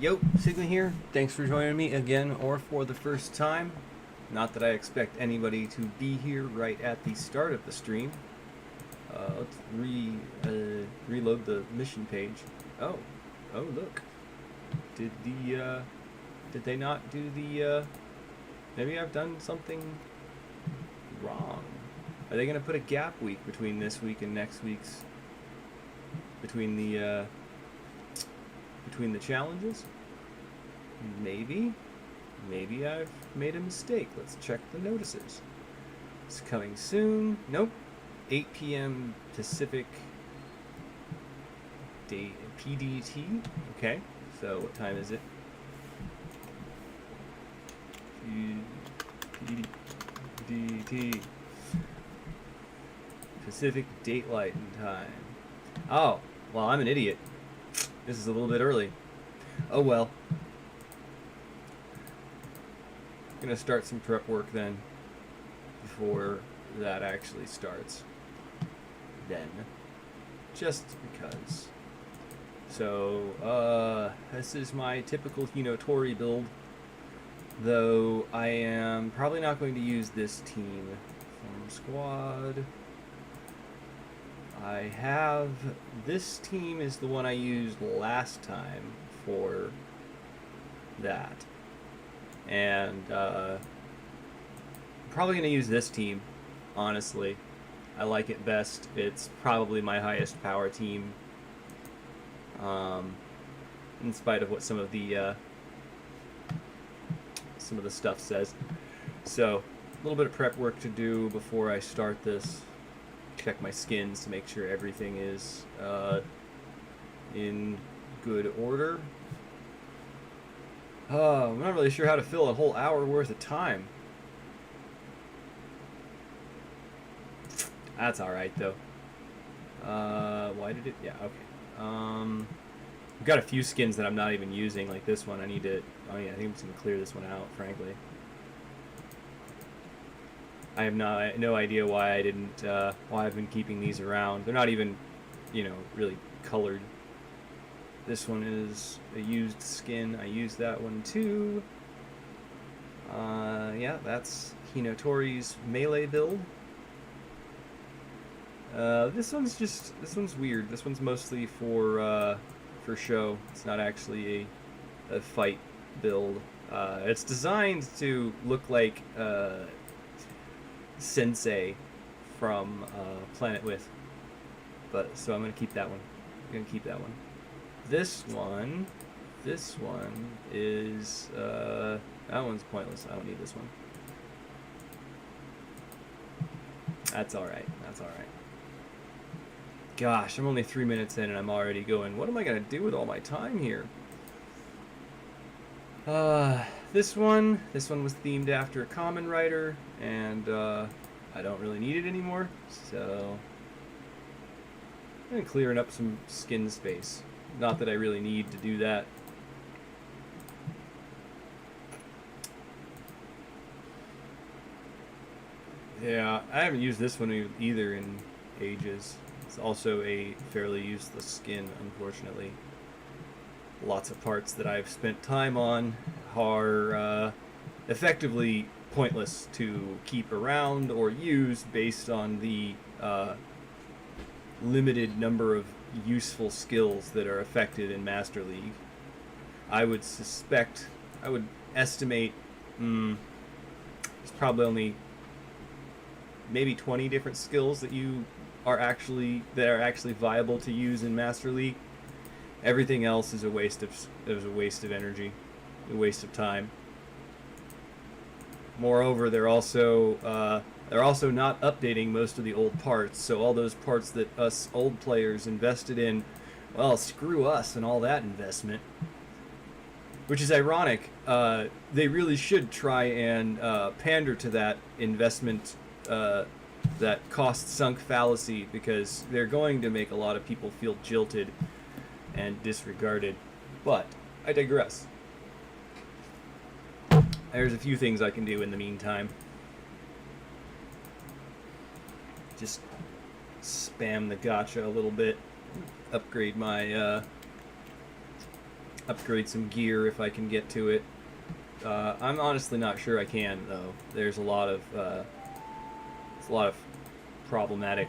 Yo, Sigma here. Thanks for joining me again or for the first time. Not that I expect anybody to be here right at the start of the stream. Let's reload the mission page. Oh look. Did they not do the, maybe I've done something wrong. Are they gonna put a gap week between this week and next week's, between the challenges? Maybe I've made a mistake. Let's check the notices. It's coming soon. Nope. 8 p.m. Pacific Day PDT. Okay. So what time is it? PDT. Pacific Dateline Time. Oh, well, I'm an idiot. This is a little bit early. Oh well. Gonna start some prep work then before that actually starts. Then, just because. So, this is my typical Hinotori build, though I am probably not going to use this team. Form squad. I have, this team is the one I used last time for that. And probably going to use this team, honestly. I like it best. It's probably my highest power team, in spite of what some of the stuff says. So, a little bit of prep work to do before I start this. Check my skins to make sure everything is in good order. I'm not really sure how to fill a whole hour worth of time. That's alright, though. Why did it... Yeah, okay. I've got a few skins that I'm not even using, like this one. I need to... Oh, yeah, I think I'm just going to clear this one out, frankly. I have no idea why I didn't... why I've been keeping these around. They're not even, you know, really colored. This one is a used skin. I used that one too. Yeah, that's Hinotori's melee build. This one's weird. This one's mostly for show. It's not actually a fight build. It's designed to look like Sensei from Planet With. But so I'm gonna keep that one. This one is, that one's pointless. I don't need this one. That's alright. Gosh, I'm only 3 minutes in and I'm already going, what am I going to do with all my time here? This one was themed after a Kamen Rider, and I don't really need it anymore, so I'm going to clearing up some skin space. Not that I really need to do that. Yeah, I haven't used this one either in ages. It's also a fairly useless skin, unfortunately. Lots of parts that I've spent time on are effectively pointless to keep around or use based on the limited number of useful skills that are affected in Master League. I would estimate, there's probably only maybe 20 different skills that are actually viable to use in Master League. Everything else is a waste of energy, a waste of time. Moreover, they're also not updating most of the old parts, so all those parts that us old players invested in, well, screw us and all that investment. Which is ironic. They really should try and pander to that investment, that cost-sunk fallacy, because they're going to make a lot of people feel jilted and disregarded. But I digress. There's a few things I can do in the meantime. Just spam the gacha a little bit. Upgrade my upgrade some gear if I can get to it. I'm honestly not sure I can, though. There's a lot of problematic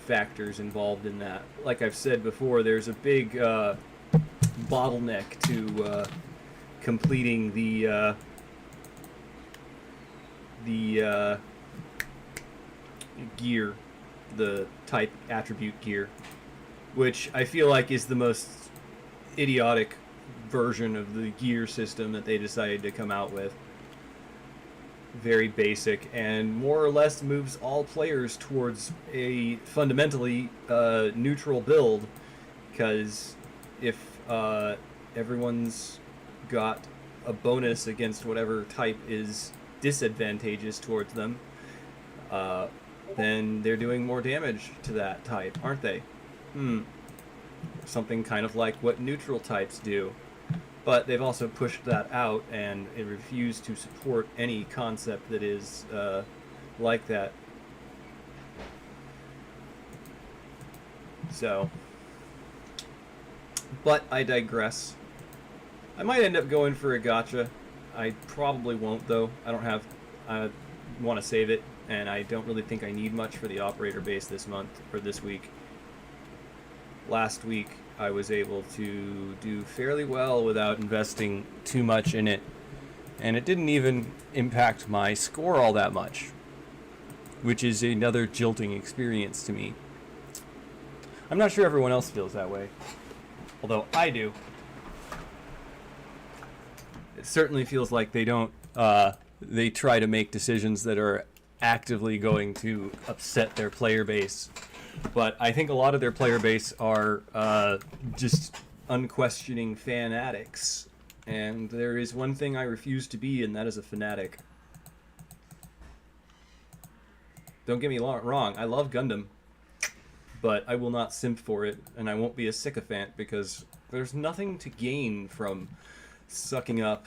factors involved in that. Like I've said before, there's a big bottleneck to completing the gear, the type attribute gear, which I feel like is the most idiotic version of the gear system that they decided to come out with. Very basic and more or less moves all players towards a fundamentally neutral build, because if everyone's got a bonus against whatever type is disadvantageous towards them, then they're doing more damage to that type, aren't they? Something kind of like what neutral types do. But they've also pushed that out, and it refused to support any concept that is like that. So, but I digress. I might end up going for a gacha. I probably won't, though. I want to save it, and I don't really think I need much for the operator base this month, or this week. Last week, I was able to do fairly well without investing too much in it, and it didn't even impact my score all that much, which is another jilting experience to me. I'm not sure everyone else feels that way, although I do. It certainly feels like they don't, they try to make decisions that are actively going to upset their player base. But I think a lot of their player base are just unquestioning fan addicts. And there is one thing I refuse to be, and that is a fanatic. Don't get me wrong, I love Gundam. But I will not simp for it, and I won't be a sycophant, because there's nothing to gain from sucking up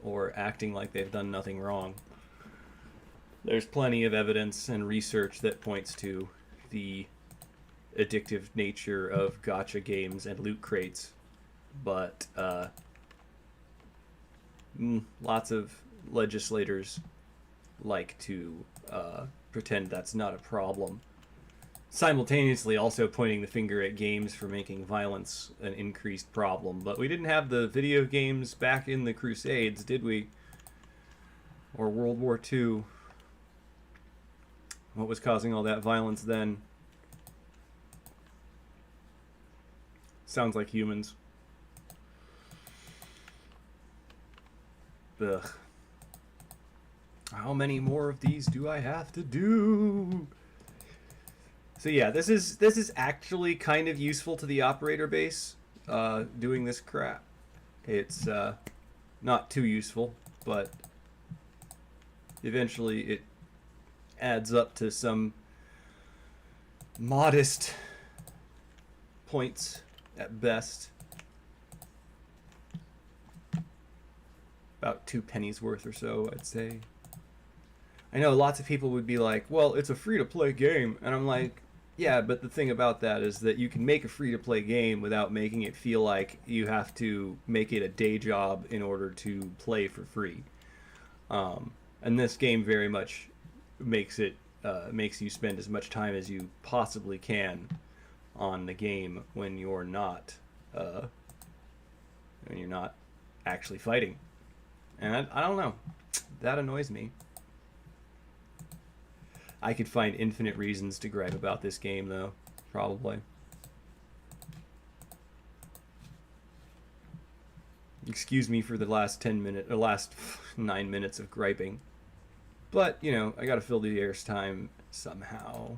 or acting like they've done nothing wrong. There's plenty of evidence and research that points to the addictive nature of gacha games and loot crates, but lots of legislators like to pretend that's not a problem, simultaneously also pointing the finger at games for making violence an increased problem. But we didn't have the video games back in the Crusades, did we? Or World War II? What was causing all that violence then? Sounds like humans. Ugh. How many more of these do I have to do? So yeah, this is actually kind of useful to the operator base, doing this crap. It's not too useful, but eventually it adds up to some modest points at best. About 2 pennies worth or so, I'd say. I know lots of people would be like, well, it's a free-to-play game. And I'm like, yeah, but the thing about that is that you can make a free-to-play game without making it feel like you have to make it a day job in order to play for free. And this game very much makes you spend as much time as you possibly can on the game when you're not actually fighting. And I don't know, that annoys me. I could find infinite reasons to gripe about this game, though, probably. Excuse me for the last 9 minutes of griping. But, you know, I gotta fill the air's time somehow.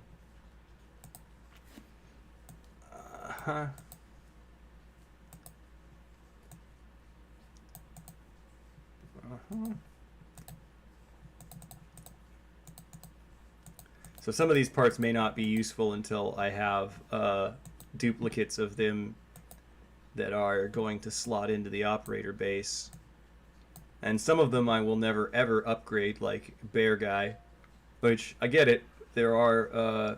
Uh-huh. Uh-huh. So some of these parts may not be useful until I have duplicates of them that are going to slot into the operator base. And some of them I will never ever upgrade, like Bear Guy, which I get it. There are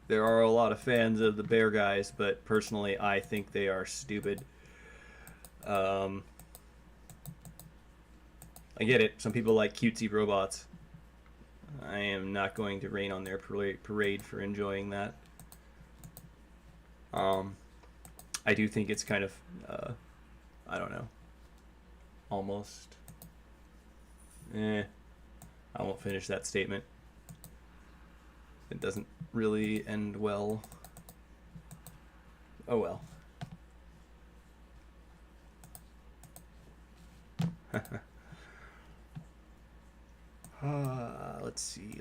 there are a lot of fans of the bear guys, but personally, I think they are stupid. I get it. Some people like cutesy robots. I am not going to rain on their parade for enjoying that. I do think it's kind of, I don't know, almost. I won't finish that statement. It doesn't really end well. Oh well. Let's see.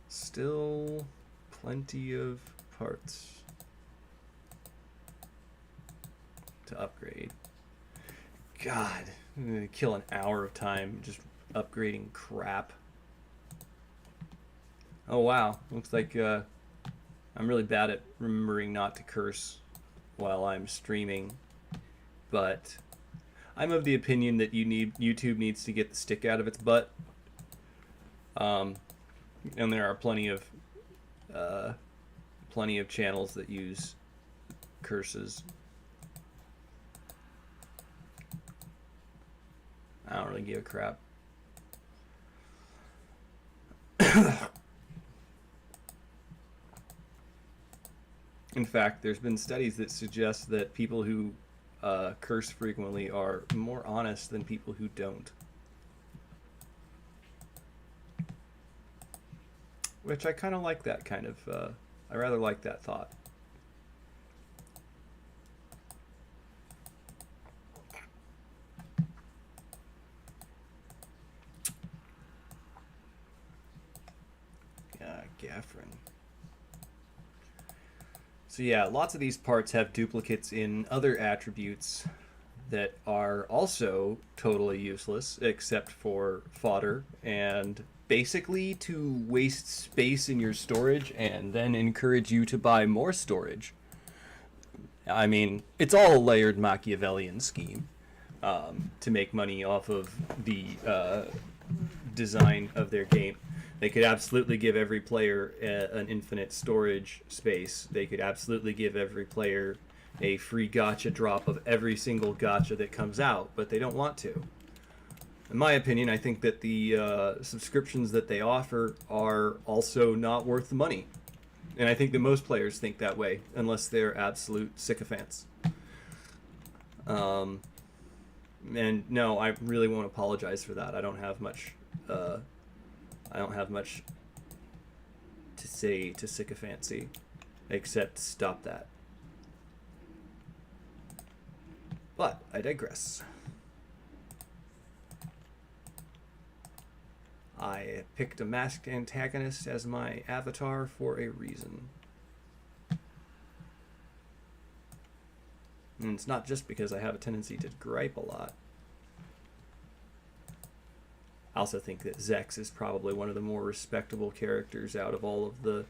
Still plenty of parts to upgrade. God, I'm gonna kill an hour of time just upgrading crap. Oh wow, looks like I'm really bad at remembering not to curse while I'm streaming, but I'm of the opinion that YouTube needs to get the stick out of its butt. And there are plenty of channels that use curses. I don't really give a crap. In fact, there's been studies that suggest that people who curse frequently are more honest than people who don't. Which I kind of like that kind of, I rather like that thought. Gaffrin. So yeah, lots of these parts have duplicates in other attributes that are also totally useless, except for fodder and basically to waste space in your storage and then encourage you to buy more storage. I mean, it's all a layered Machiavellian scheme to make money off of the design of their game. They could absolutely give every player an infinite storage space. They could absolutely give every player a free gacha drop of every single gacha that comes out, but they don't want to. In my opinion, I think that the subscriptions that they offer are also not worth the money. And I think that most players think that way, unless they're absolute sycophants. And no, I really won't apologize for that. I don't have much to say to sycophancy, except stop that. But I digress. I picked a masked antagonist as my avatar for a reason. And it's not just because I have a tendency to gripe a lot. I also think that Zex is probably one of the more respectable characters out of all of the,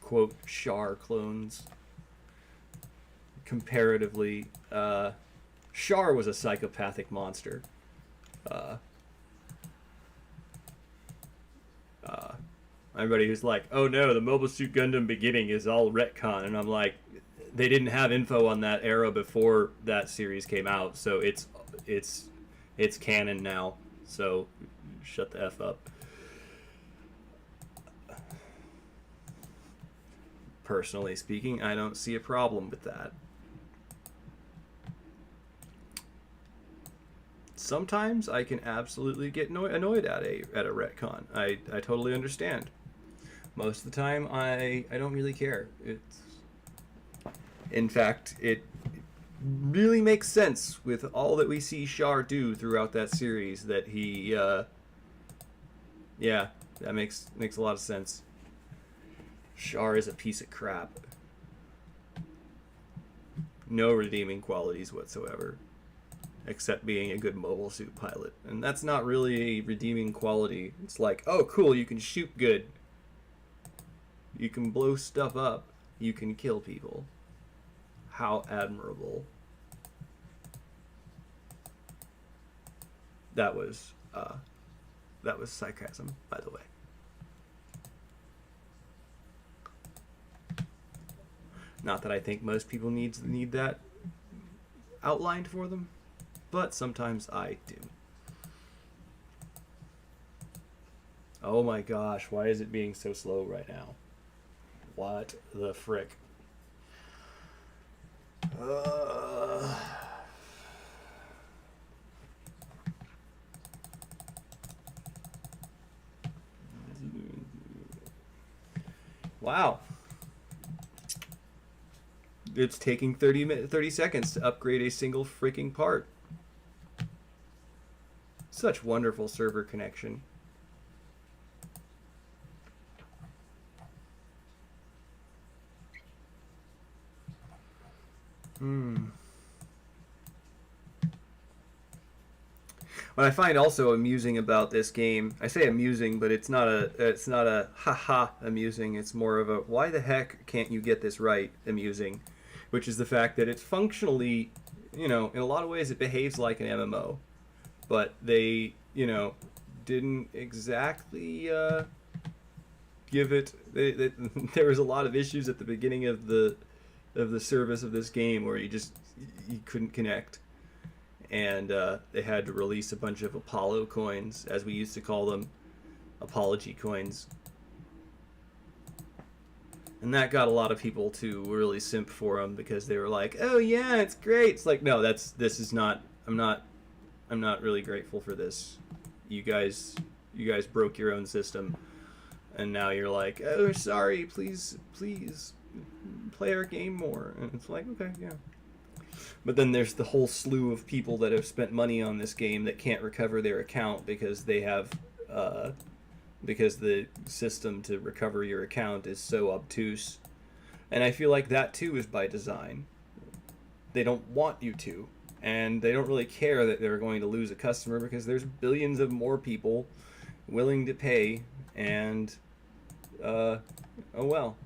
quote, Char clones. Comparatively, Char was a psychopathic monster. Everybody who's like, oh no, the Mobile Suit Gundam beginning is all retcon, and I'm like, they didn't have info on that era before that series came out, so it's canon now. So shut the F up. Personally speaking, I don't see a problem with that. Sometimes I can absolutely get annoyed at a retcon. I totally understand. Most of the time, I don't really care. In fact, it really makes sense with all that we see Char do throughout that series that he, yeah, that makes a lot of sense. Char is a piece of crap. No redeeming qualities whatsoever, except being a good mobile suit pilot. And that's not really a redeeming quality. It's like, oh cool, you can shoot good. You can blow stuff up. You can kill people. How admirable. That was sarcasm, by the way. Not that I think most people need that outlined for them, but sometimes I do. Oh my gosh, why is it being so slow right now? What the frick? Wow. It's taking 30 seconds to upgrade a single freaking part. Such wonderful server connection. What I find also amusing about this game, I say amusing, but it's not a haha amusing. It's more of a why the heck can't you get this right amusing, which is the fact that it's functionally, in a lot of ways it behaves like an MMO, but they, didn't exactly give it. There was a lot of issues at the beginning of the service of this game where you couldn't connect. And they had to release a bunch of Apollo coins, as we used to call them, apology coins. And that got a lot of people to really simp for them because they were like, "Oh yeah, it's great." It's like, no, I'm not really grateful for this. You guys broke your own system, and now you're like, "Oh, sorry, please play our game more." And it's like, okay, yeah. But then there's the whole slew of people that have spent money on this game that can't recover their account because they have, because the system to recover your account is so obtuse. And I feel like that too is by design. They don't want you to, and they don't really care that they're going to lose a customer because there's billions of more people willing to pay, and oh well.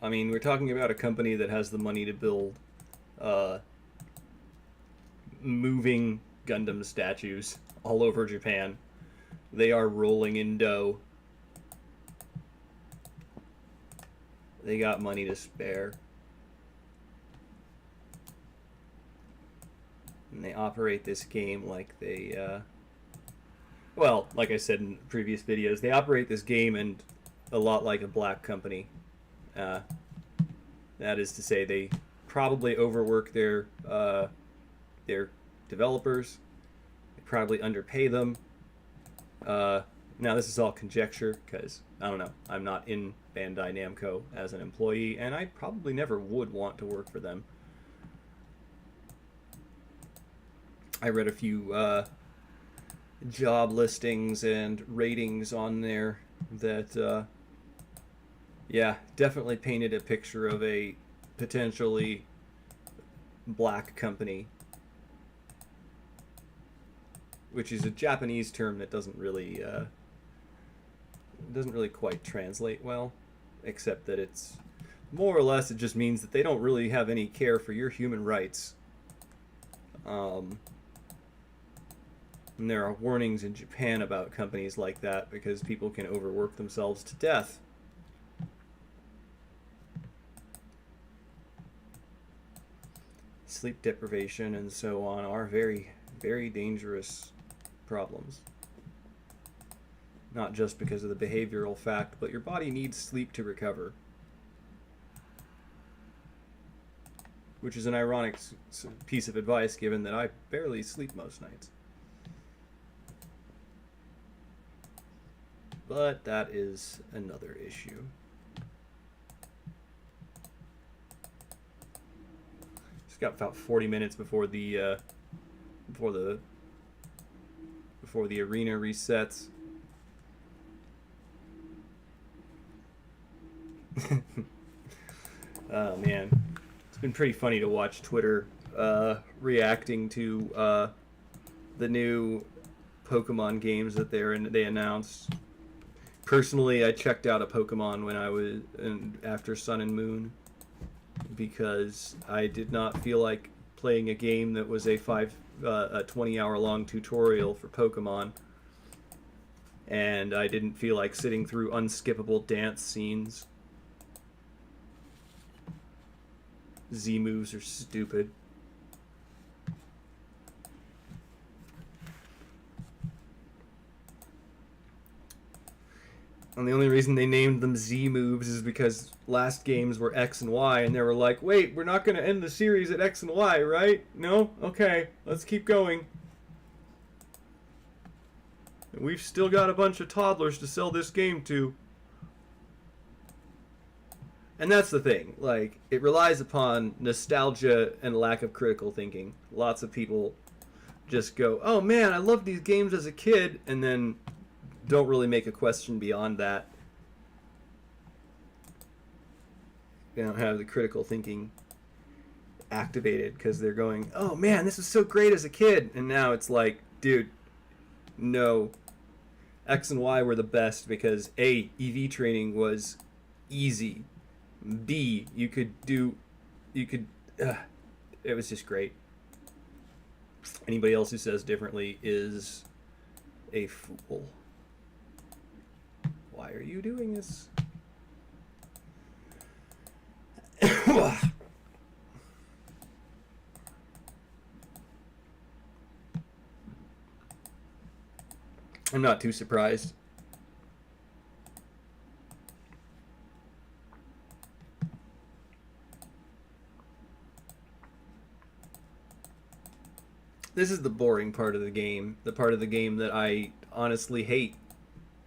I mean, we're talking about a company that has the money to build moving Gundam statues all over Japan. They are rolling in dough. They got money to spare. And they operate this game like they, well, like I said in previous videos, they operate this game and a lot like a black company. That is to say, they probably overwork their developers. They probably underpay them. Now this is all conjecture because I don't know. I'm not in Bandai Namco as an employee, and I probably never would want to work for them. I read a few job listings and ratings on there that yeah, definitely painted a picture of a potentially black company, which is a Japanese term that doesn't really quite translate well, except that it's more or less it just means that they don't really have any care for your human rights. And there are warnings in Japan about companies like that because people can overwork themselves to death. Sleep deprivation and so on are very, very dangerous problems. Not just because of the behavioral fact, but your body needs sleep to recover. Which is an ironic piece of advice given that I barely sleep most nights. But that is another issue. Got about 40 minutes before the arena resets. Oh man, it's been pretty funny to watch Twitter reacting to the new Pokemon games that they announced. Personally, I checked out a Pokemon when I was after Sun and Moon, because I did not feel like playing a game that was a a 20-hour long tutorial for Pokemon, and I didn't feel like sitting through unskippable dance scenes. Z moves are stupid. And the only reason they named them Z moves is because last games were X and Y, and they were like, wait, we're not going to end the series at X and Y, right? No? Okay, let's keep going. And we've still got a bunch of toddlers to sell this game to. And that's the thing. Like, it relies upon nostalgia and lack of critical thinking. Lots of people just go, oh man, I loved these games as a kid, and then don't really make a question beyond that. They don't have the critical thinking activated because they're going, oh man, this was so great as a kid. And now it's like, dude, no. X and Y were the best because A, EV training was easy. B, it was just great. Anybody else who says differently is a fool. Why are you doing this? I'm not too surprised. This is the boring part of the game. The part of the game that I honestly hate.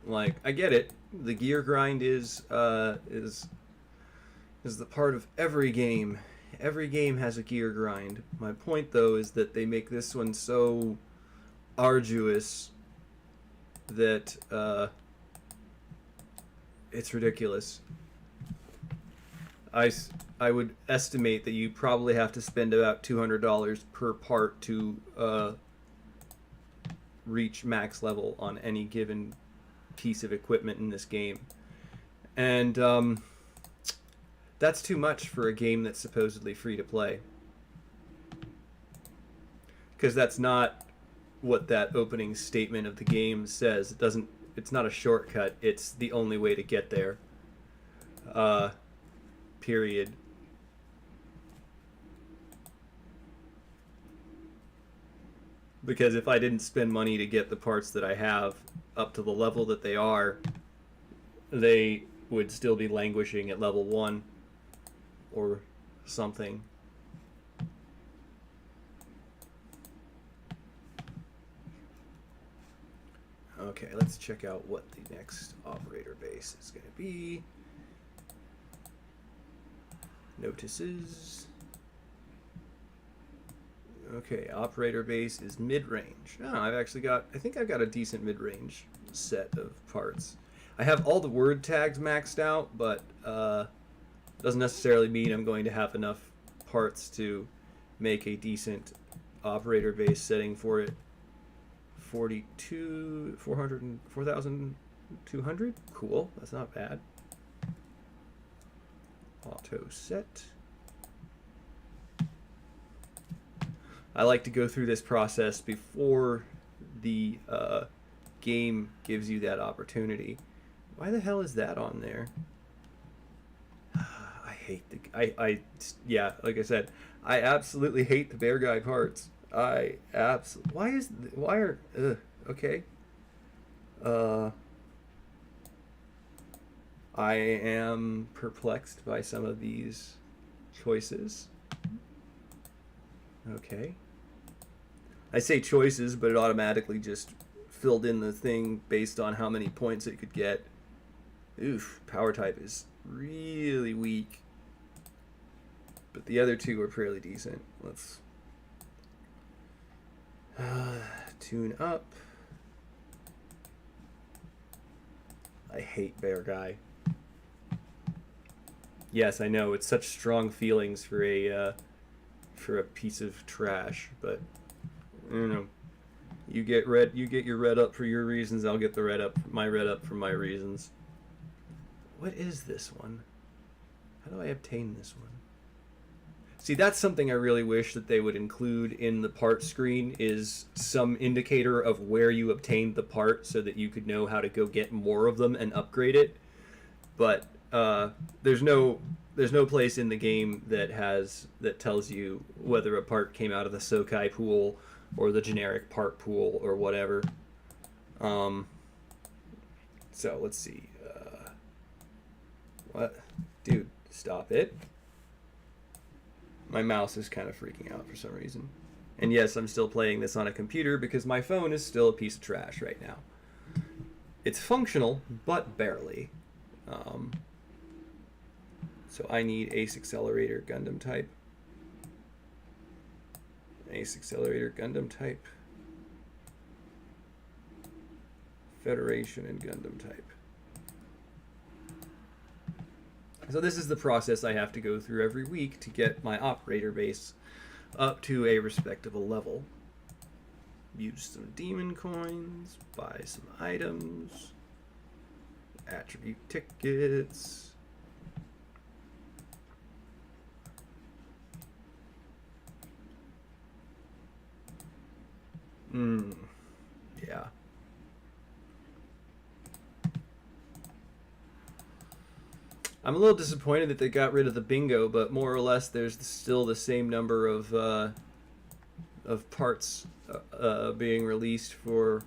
Like, I get it. The gear grind is the part of every game. Every game has a gear grind. My point, though, is that they make this one so arduous that it's ridiculous. I would estimate that you probably have to spend about $200 per part to reach max level on any given piece of equipment in this game. And that's too much for a game that's supposedly free to play. Because that's not what that opening statement of the game says. It's not a shortcut, it's the only way to get there. Period. Because if I didn't spend money to get the parts that I have up to the level that they are, they would still be languishing at level 1 or something. Okay, let's check out what the next operator base is going to be. Notices. Okay, operator base is mid-range. Oh, I think I've got a decent mid-range set of parts. I have all the word tags maxed out, but doesn't necessarily mean I'm going to have enough parts to make a decent operator base setting for it. 4,200? Cool, that's not bad. Auto set. I like to go through this process before the game gives you that opportunity. Why the hell is that on there? I hate yeah, like I said, I absolutely hate the bear guy parts. Okay. I am perplexed by some of these choices. Okay. I say choices, but it automatically just filled in the thing based on how many points it could get. Oof, power type is really weak. But the other two are fairly decent. Let's tune up. I hate bear guy. Yes, I know, it's such strong feelings for a piece of trash, but I don't know. You get your red up for your reasons, I'll get my red up for my reasons. What is this one? How do I obtain this one? See, that's something I really wish that they would include in the part screen, is some indicator of where you obtained the part so that you could know how to go get more of them and upgrade it. But there's no place in the game that tells you whether a part came out of the Sokai pool or the generic part pool or whatever. So let's see. What? Dude, stop it. My mouse is kind of freaking out for some reason. And yes, I'm still playing this on a computer because my phone is still a piece of trash right now. It's functional, but barely. So I need Ace Accelerator Gundam type. Ace Accelerator Gundam type. Federation and Gundam type. So this is the process I have to go through every week to get my operator base up to a respectable level. Use some demon coins, buy some items, attribute tickets. Yeah. I'm a little disappointed that they got rid of the bingo, but more or less there's still the same number of parts being released for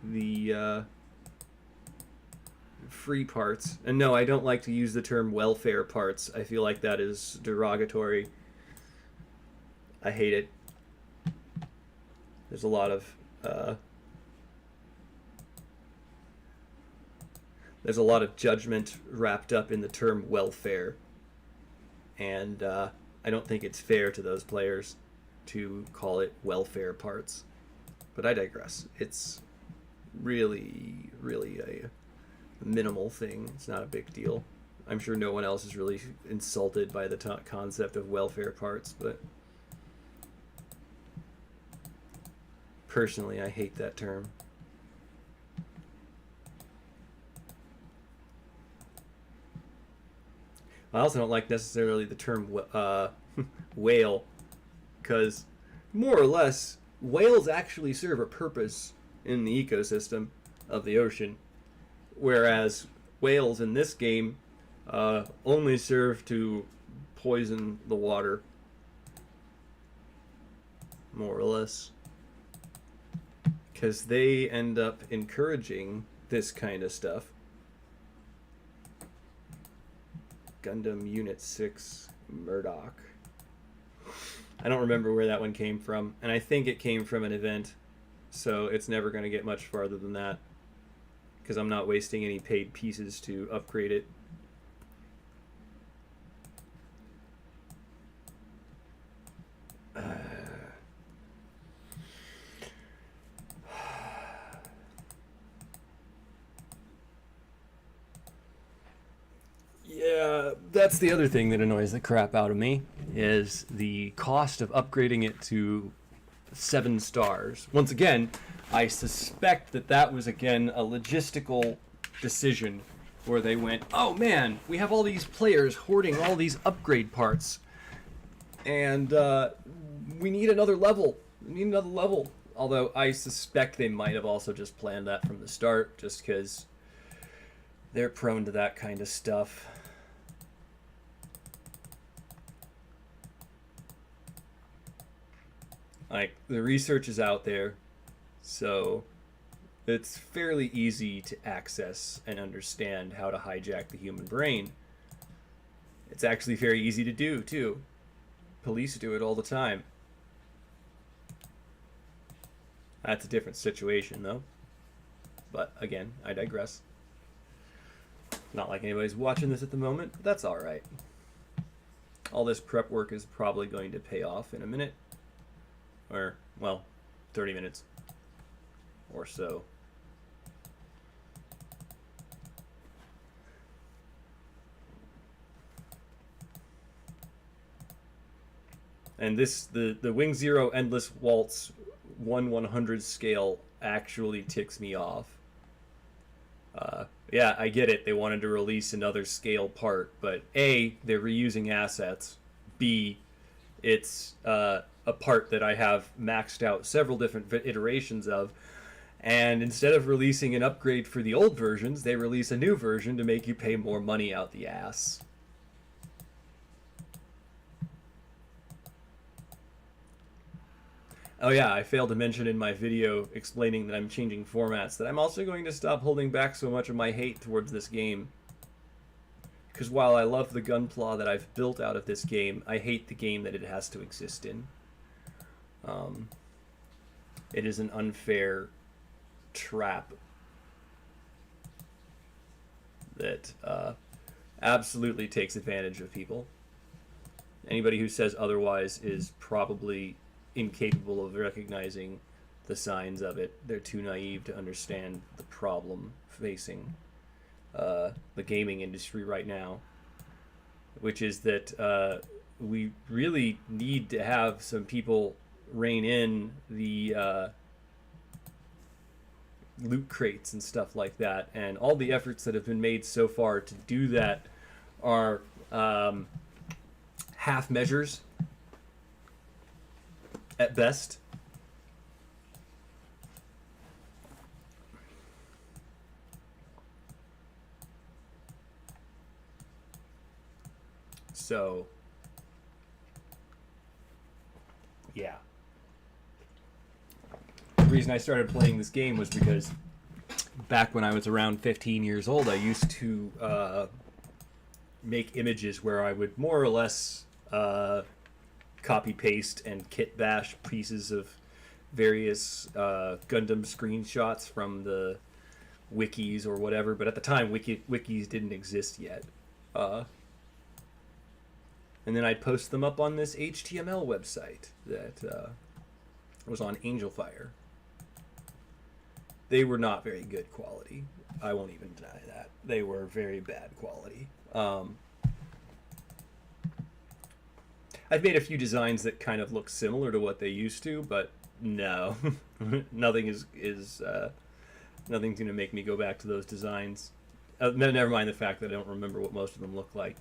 the free parts. And no, I don't like to use the term welfare parts. I feel like that is derogatory. I hate it. There's a lot of judgment wrapped up in the term welfare, and I don't think it's fair to those players to call it welfare parts. But I digress. It's really, really a minimal thing. It's not a big deal. I'm sure no one else is really insulted by the concept of welfare parts, but personally, I hate that term. I also don't like necessarily the term whale, because more or less, whales actually serve a purpose in the ecosystem of the ocean, whereas whales in this game only serve to poison the water, more or less, because they end up encouraging this kind of stuff. Gundam Unit 6 Murdoch. I don't remember where that one came from, and I think it came from an event, so it's never going to get much farther than that, because I'm not wasting any paid pieces to upgrade it. Yeah, that's the other thing that annoys the crap out of me, is the cost of upgrading it to 7 stars. Once again, I suspect that was again a logistical decision where they went, oh man, we have all these players hoarding all these upgrade parts, and we need another level. Although I suspect they might have also just planned that from the start, just because they're prone to that kind of stuff. Like, the research is out there, so it's fairly easy to access and understand how to hijack the human brain. It's actually very easy to do, too. Police do it all the time. That's a different situation, though. But, again, I digress. Not like anybody's watching this at the moment, but that's alright. All this prep work is probably going to pay off in a minute. Or, well, 30 minutes or so. And the Wing Zero Endless Waltz 1/100 scale actually ticks me off. Yeah, I get it. They wanted to release another scale part, but A, they're reusing assets. B, it's a part that I have maxed out several different iterations of. And instead of releasing an upgrade for the old versions, they release a new version to make you pay more money out the ass. Oh yeah, I failed to mention in my video explaining that I'm changing formats that I'm also going to stop holding back so much of my hate towards this game. Because while I love the Gunpla that I've built out of this game, I hate the game that it has to exist in. It is an unfair trap that absolutely takes advantage of people. Anybody who says otherwise is probably incapable of recognizing the signs of it. They're too naive to understand the problem facing the gaming industry right now, which is that we really need to have some people rein in the loot crates and stuff like that, and all the efforts that have been made so far to do that are half measures at best. So, yeah. The reason I started playing this game was because back when I was around 15 years old, I used to make images where I would more or less copy paste and kit bash pieces of various Gundam screenshots from the wikis or whatever, but at the time wikis didn't exist yet. And then I'd post them up on this HTML website that was on Angelfire. They were not very good quality. I won't even deny that. They were very bad quality. I've made a few designs that kind of look similar to what they used to, but no, nothing is nothing's going to make me go back to those designs. Never mind the fact that I don't remember what most of them look like.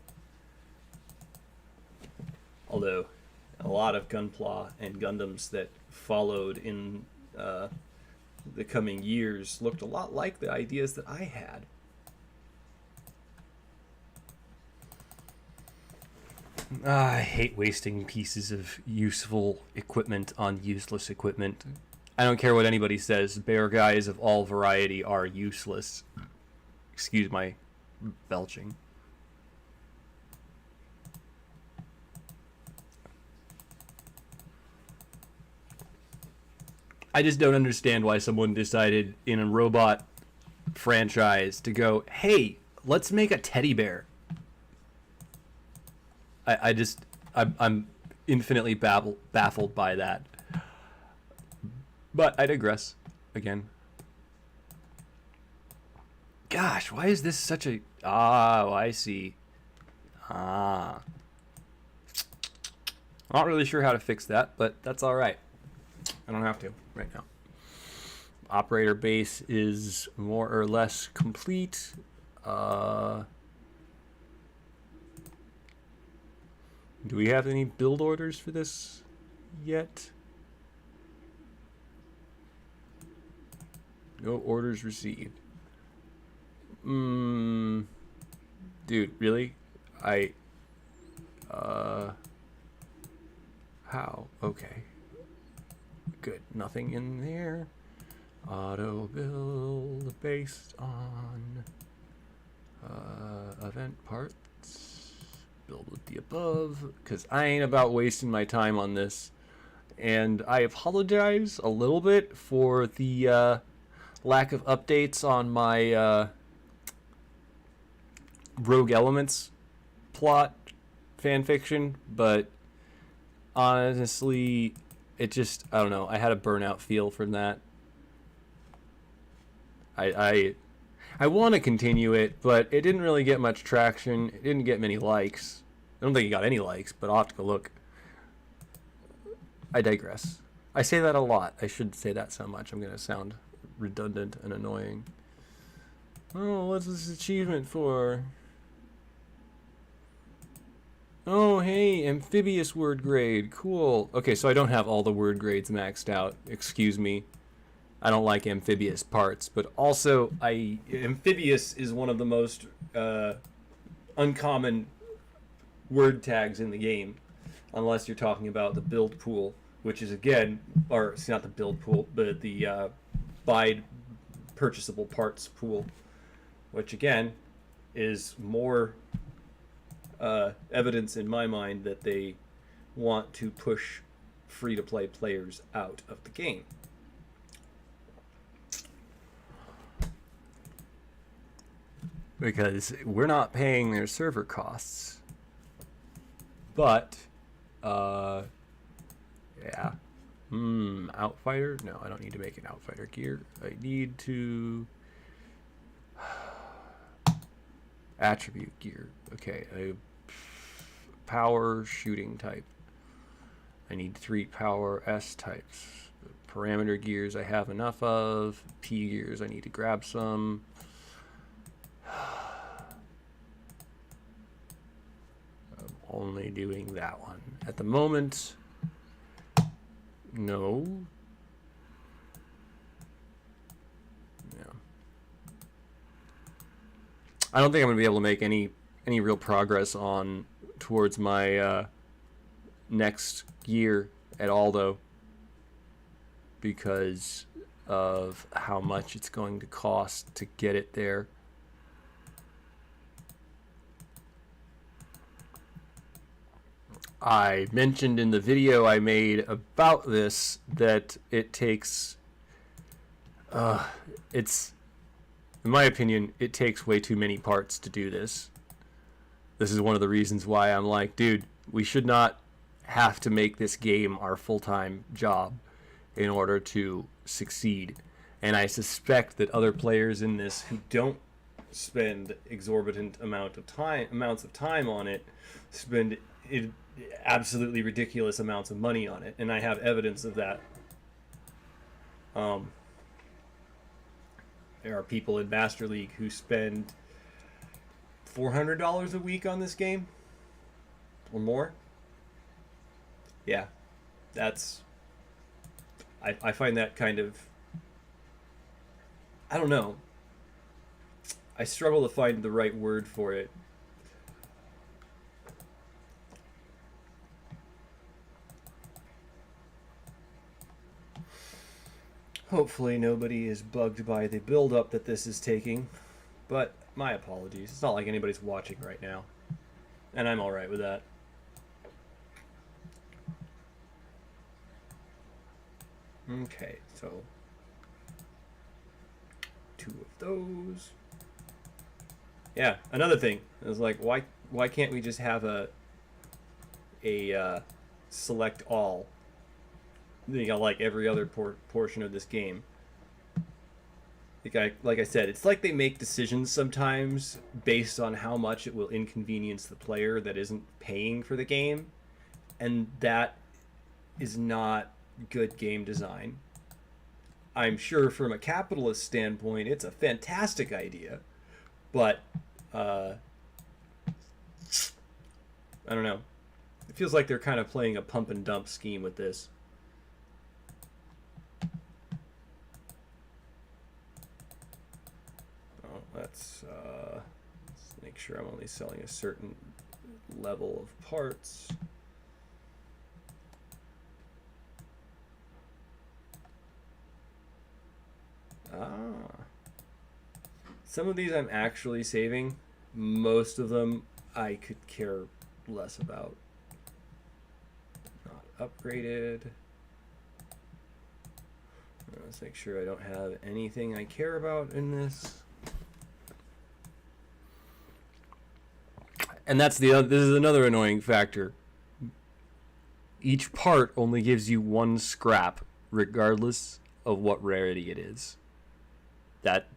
Although, a lot of Gunpla and Gundams that followed in the coming years looked a lot like the ideas that I had. I hate wasting pieces of useful equipment on useless equipment. I don't care what anybody says. Bear guys of all variety are useless. Excuse my belching. I just don't understand why someone decided in a robot franchise to go, hey, let's make a teddy bear. I'm infinitely baffled by that. But I digress again. Gosh, why is this such a... Oh, I see. Not really sure how to fix that, but that's all right. I don't have to right now. Operator base is more or less complete. Do we have any build orders for this yet? No orders received. Dude, really? How? Okay. Good. Nothing in there. Auto build based on event parts. Build with the above, because I ain't about wasting my time on this. And I apologize a little bit for the lack of updates on my Rogue Elements plot fanfiction, but honestly, it just, I don't know, I had a burnout feel from that. I want to continue it, but it didn't really get much traction. It didn't get many likes. I don't think it got any likes, but I'll have to go look. I digress. I say that a lot. I shouldn't say that so much. I'm going to sound redundant and annoying. Oh, what's this achievement for? Oh, hey, amphibious word grade. Cool. Okay, so I don't have all the word grades maxed out. Excuse me. I don't like amphibious parts, but also amphibious is one of the most uncommon word tags in the game, unless you're talking about the build pool, which is again, or it's not the build pool, but the buy purchasable parts pool, which again is more evidence in my mind that they want to push free-to-play players out of the game. Because we're not paying their server costs. But, yeah. Outfighter? No, I don't need to make an outfighter gear. I need to... attribute gear. Okay, a power shooting type. I need 3 power S types. Parameter gears I have enough of. P gears I need to grab some. I'm only doing that one. At the moment, no. Yeah. I don't think I'm going to be able to make any real progress on towards my next year at all, though, because of how much it's going to cost to get it there. I mentioned in the video I made about this that it takes it's, in my opinion, it takes way too many parts to do this. This is one of the reasons why I'm like, dude, we should not have to make this game our full-time job in order to succeed. And I suspect that other players in this who don't spend exorbitant amounts of time on it spend absolutely ridiculous amounts of money on it, and I have evidence of that. There are people in Master League who spend $400 a week on this game or more. Yeah, that's, I find that kind of, I don't know, I struggle to find the right word for it. Hopefully nobody is bugged by the build-up that this is taking, but my apologies. It's not like anybody's watching right now, and I'm alright with that. Okay, so 2 of those. Yeah, another thing is like, why can't we just have a select all? You know, like every other portion of this game. Like I said, it's like they make decisions sometimes based on how much it will inconvenience the player that isn't paying for the game, and that is not good game design. I'm sure from a capitalist standpoint, it's a fantastic idea, but I don't know. It feels like they're kind of playing a pump and dump scheme with this. Let's make sure I'm only selling a certain level of parts. Some of these I'm actually saving. Most of them I could care less about. Not upgraded. Let's make sure I don't have anything I care about in this. And this is another annoying factor. Each part only gives you 1 scrap, regardless of what rarity it is. That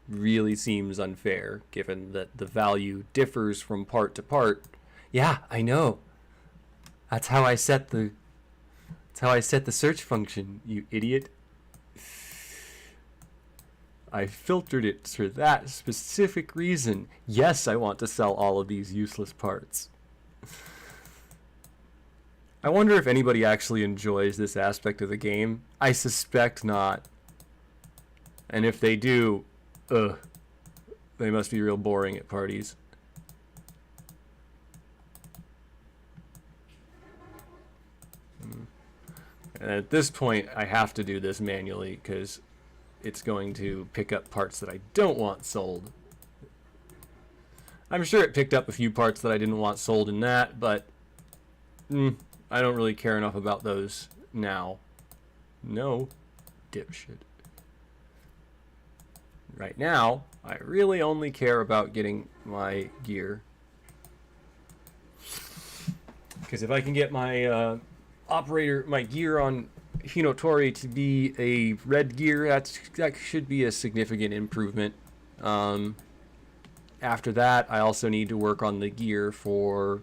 really seems unfair, given that the value differs from part to part. Yeah, I know. That's how I set the search function, you idiot. I filtered it for that specific reason. Yes, I want to sell all of these useless parts. I wonder if anybody actually enjoys this aspect of the game. I suspect not. And if they do, they must be real boring at parties. And at this point, I have to do this manually because it's going to pick up parts that I don't want sold. I'm sure it picked up a few parts that I didn't want sold in that, but I don't really care enough about those now. No, dipshit. Right now, I really only care about getting my gear. Because if I can get my my gear on Hinotori to be a red gear, that should be a significant improvement. After that, I also need to work on the gear for...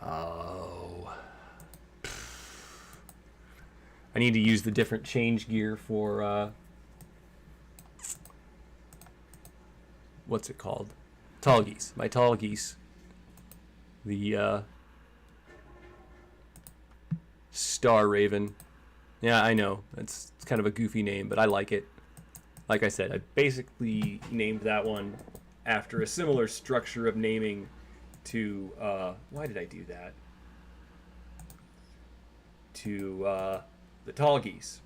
I need to use the different change gear for... what's it called? Tall geese. My tall geese. The Star Raven. Yeah, I know. It's kind of a goofy name, but I like it. Like I said, I basically named that one after a similar structure of naming to... why did I do that? To the tall geese.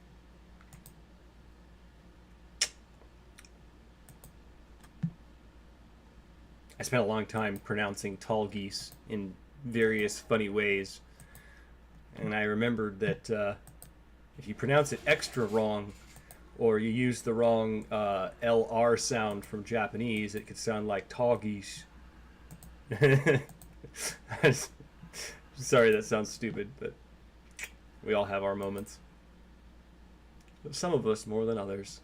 I spent a long time pronouncing tall geese in various funny ways. And I remembered that if you pronounce it extra wrong, or you use the wrong LR sound from Japanese, it could sound like tall geese. Sorry, that sounds stupid, but we all have our moments. Some of us more than others.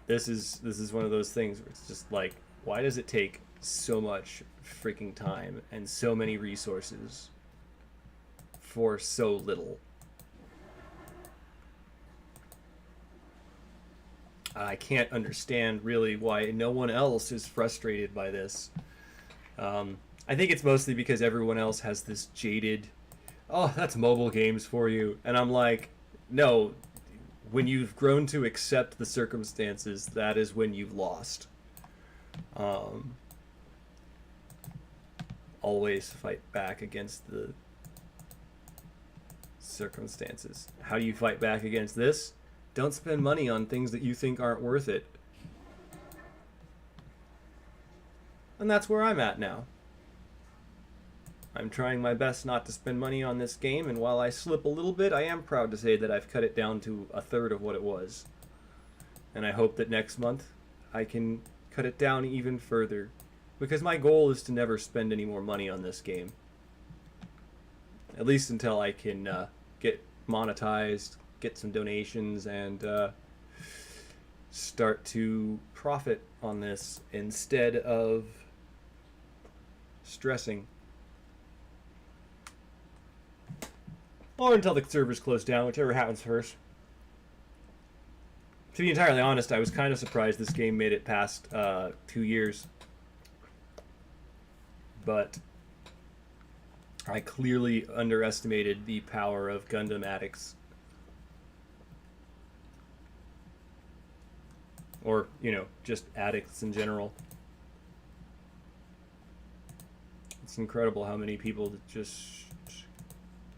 This is one of those things where it's just like, why does it take so much freaking time and so many resources for so little? I can't understand really why no one else is frustrated by this. I think it's mostly because everyone else has this jaded, oh, that's mobile games for you. And I'm like, no. When you've grown to accept the circumstances, that is when you've lost. Always fight back against the circumstances. How do you fight back against this? Don't spend money on things that you think aren't worth it. And that's where I'm at now. I'm trying my best not to spend money on this game, and while I slip a little bit, I am proud to say that I've cut it down to a third of what it was. And I hope that next month I can cut it down even further, because my goal is to never spend any more money on this game. At least until I can get monetized, get some donations, and start to profit on this instead of stressing. Or until the servers close down, whichever happens first. To be entirely honest, I was kind of surprised this game made it past 2 years. But I clearly underestimated the power of Gundam addicts. Or, you know, just addicts in general. It's incredible how many people just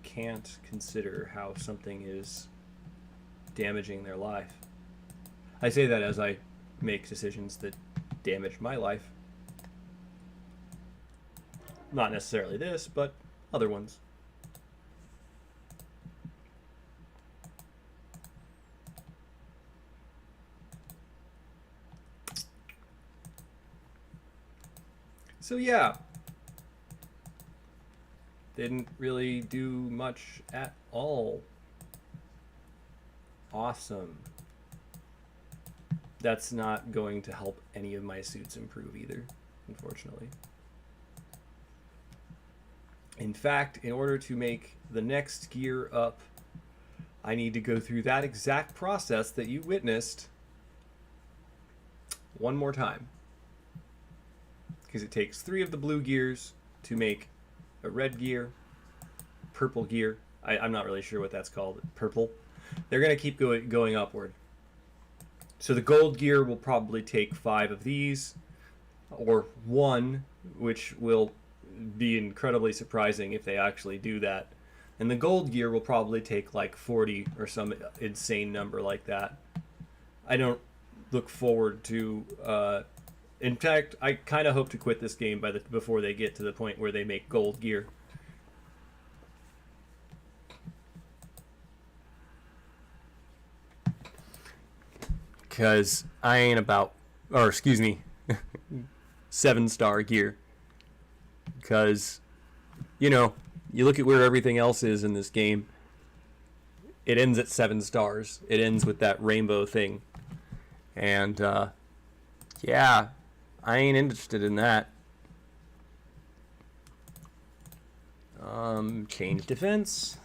can't consider how something is damaging their life. I say that as I make decisions that damage my life. Not necessarily this, but other ones. So yeah. Didn't really do much at all. Awesome. That's not going to help any of my suits improve either, unfortunately. In fact, in order to make the next gear up, I need to go through that exact process that you witnessed one more time. Because it takes 3 of the blue gears to make a red gear, purple gear. I'm not really sure what that's called. Purple. They're going to keep going upward. So the gold gear will probably take 5 of these, or 1, which will be incredibly surprising if they actually do that. And the gold gear will probably take like 40 or some insane number like that. I don't look forward to... in fact, I kind of hope to quit this game before they get to the point where they make gold gear. Because I ain't about... Or, excuse me, 7-star gear. Because, you know, you look at where everything else is in this game, it ends at 7 stars. It ends with that rainbow thing. And, yeah, I ain't interested in that. Change defense.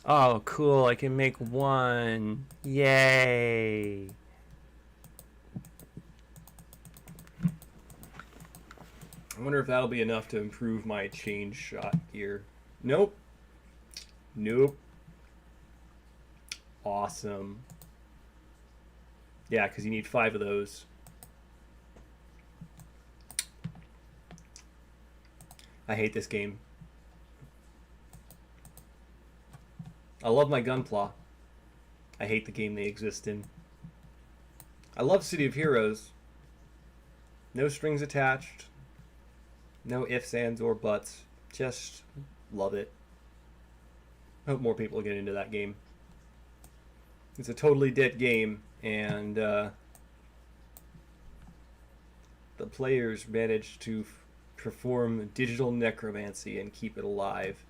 Oh, cool, I can make 1. Yay! I wonder if that'll be enough to improve my change shot gear. Nope. Nope. Awesome. Yeah, because you need 5 of those. I hate this game. I love my Gunpla. I hate the game they exist in. I love City of Heroes. No strings attached. No ifs, ands, or buts. Just love it. Hope more people get into that game. It's a totally dead game, and the players managed to perform digital necromancy and keep it alive.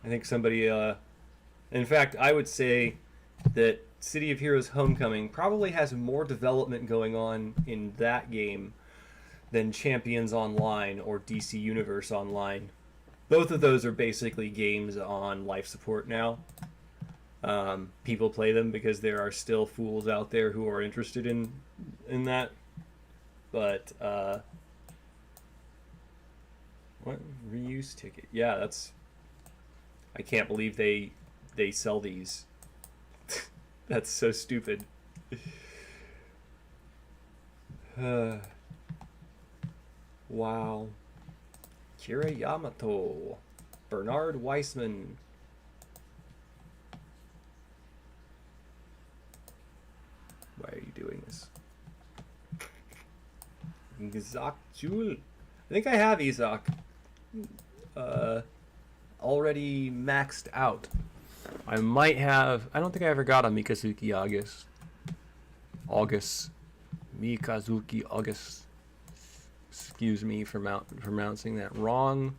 I think somebody, in fact, I would say that City of Heroes Homecoming probably has more development going on in that game than Champions Online or DC Universe Online. Both of those are basically games on life support now. People play them because there are still fools out there who are interested in that. But, what? Reuse ticket. Yeah, that's... I can't believe they sell these. That's so stupid. Wow. Kira Yamato. Bernard Weissman. Why are you doing this? Isaac Jul. I think I have Isaac. Already maxed out. I might have... I don't think I ever got a Mikazuki August. Mikazuki August. Excuse me for pronouncing that wrong.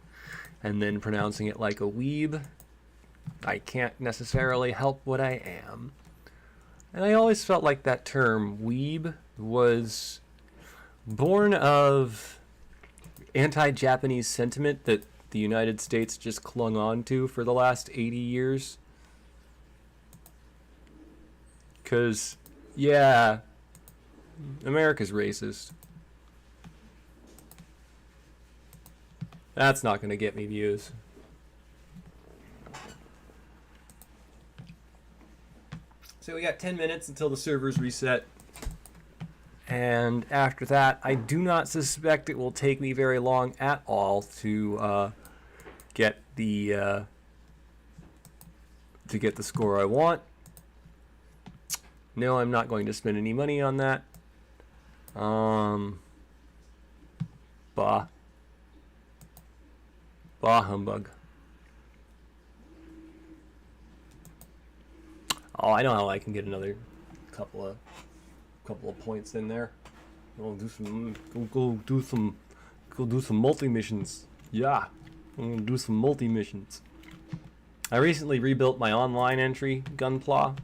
And then pronouncing it like a weeb. I can't necessarily help what I am. And I always felt like that term, weeb, was born of anti-Japanese sentiment that the United States just clung on to for the last 80 years. Because, yeah, America's racist. That's not going to get me views. So we got 10 minutes until the servers reset. And after that, I do not suspect it will take me very long at all to get the score I want. No, I'm not going to spend any money on that. Bah humbug. Oh, I know how I can get another couple of points in there. Go do some multi missions. Yeah, I'm gonna do some multi missions. I recently rebuilt my online entry, Gunpla.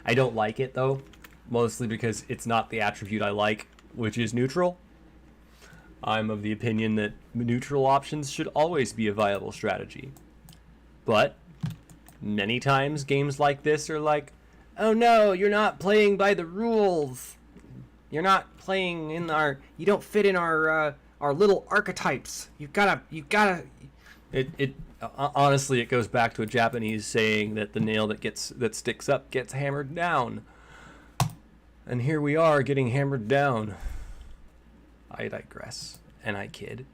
I don't like it though. mostly because it's not the attribute I like, which is neutral. I'm of the opinion that neutral options should always be a viable strategy. But many times games like this are like, oh no, you're not playing by the rules. You're not playing in our, you don't fit in our little archetypes. You gotta. Honestly, it goes back to a Japanese saying that the nail that sticks up gets hammered down. And here we are getting hammered down. I digress, and I kid.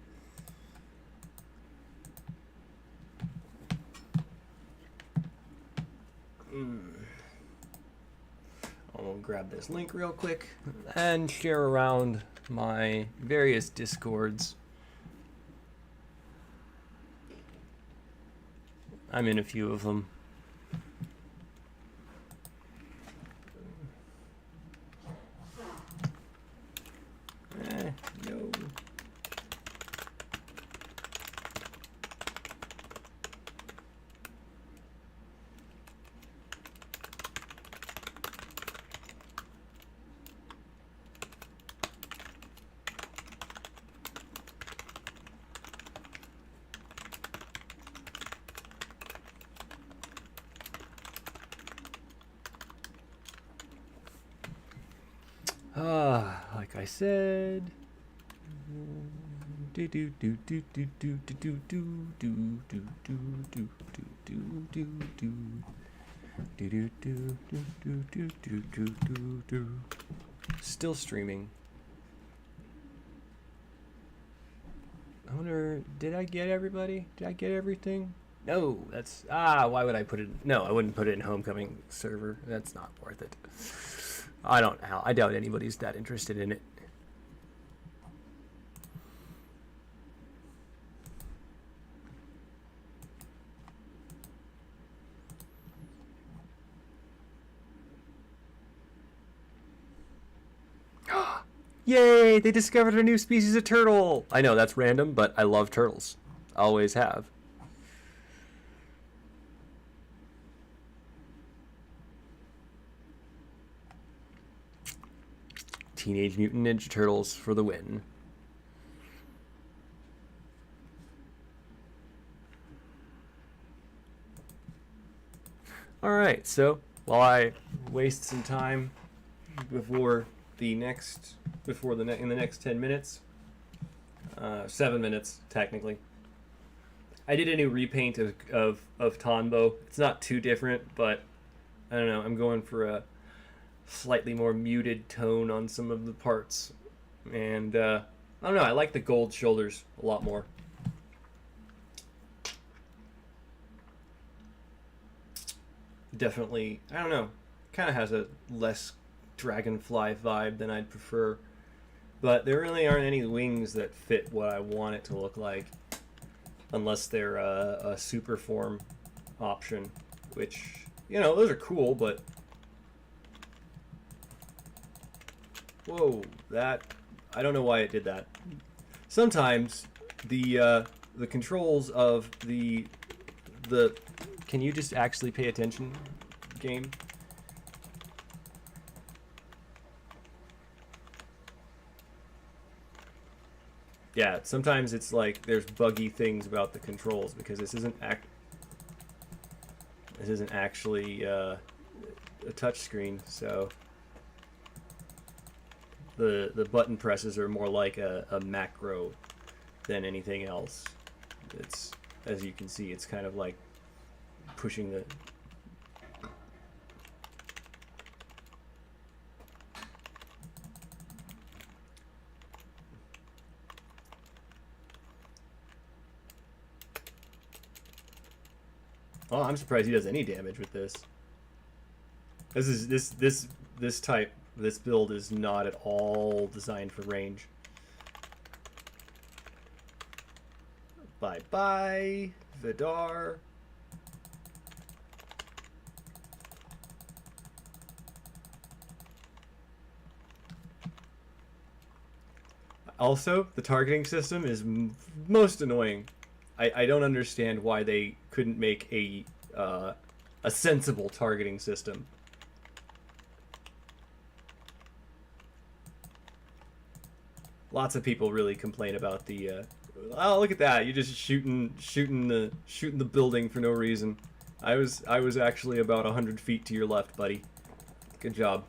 I'll grab this link real quick and share around my various Discords. I'm in a few of them. No. Like I said. Still streaming. I wonder, did I get everybody? Did I get everything? No, that's, why would I put it? No, I wouldn't put it in Homecoming server. That's not worth it. I doubt anybody's that interested in it. Yay! They discovered a new species of turtle! I know, that's random, but I love turtles. Always have. Teenage Mutant Ninja Turtles for the win. Alright, so while I waste some time in the next 10 minutes, 7 minutes technically, I did a new repaint of Tonbo. It's not too different, but I don't know, I'm going for a slightly more muted tone on some of the parts, and I don't know, I like the gold shoulders a lot more. Definitely, I don't know, kind of has a less dragonfly vibe than I'd prefer, but there really aren't any wings that fit what I want it to look like, unless they're a super form option, which, you know, those are cool, but whoa, that, I don't know why it did that. Sometimes the controls of the can you just actually pay attention, game? Yeah, sometimes it's like there's buggy things about the controls because this isn't actually a touch screen, so the button presses are more like a macro than anything else. It's, as you can see, it's kind of like pushing the Oh, I'm surprised he does any damage with this. This build is not at all designed for range. Bye bye, Vidar. Also, the targeting system is most annoying. I don't understand why they couldn't make a sensible targeting system. Lots of people really complain about the. Oh, look at that! You're just shooting the building for no reason. I was actually about 100 feet to your left, buddy. Good job.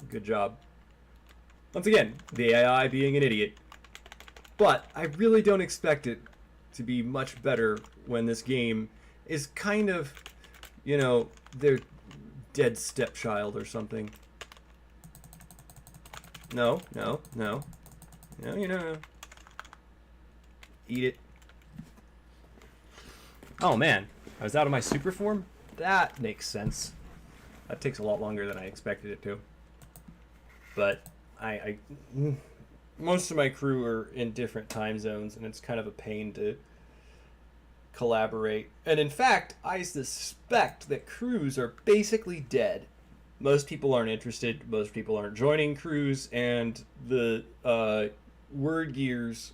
Good job. Once again, the AI being an idiot. But I really don't expect it to be much better when this game is kind of, you know, their dead stepchild or something. No. No, you know. Eat it. Oh man, I was out of my super form? That makes sense. That takes a lot longer than I expected it to. But I most of my crew are in different time zones, and it's kind of a pain to collaborate. And in fact, I suspect that crews are basically dead. Most people aren't interested, most people aren't joining crews, and the word gears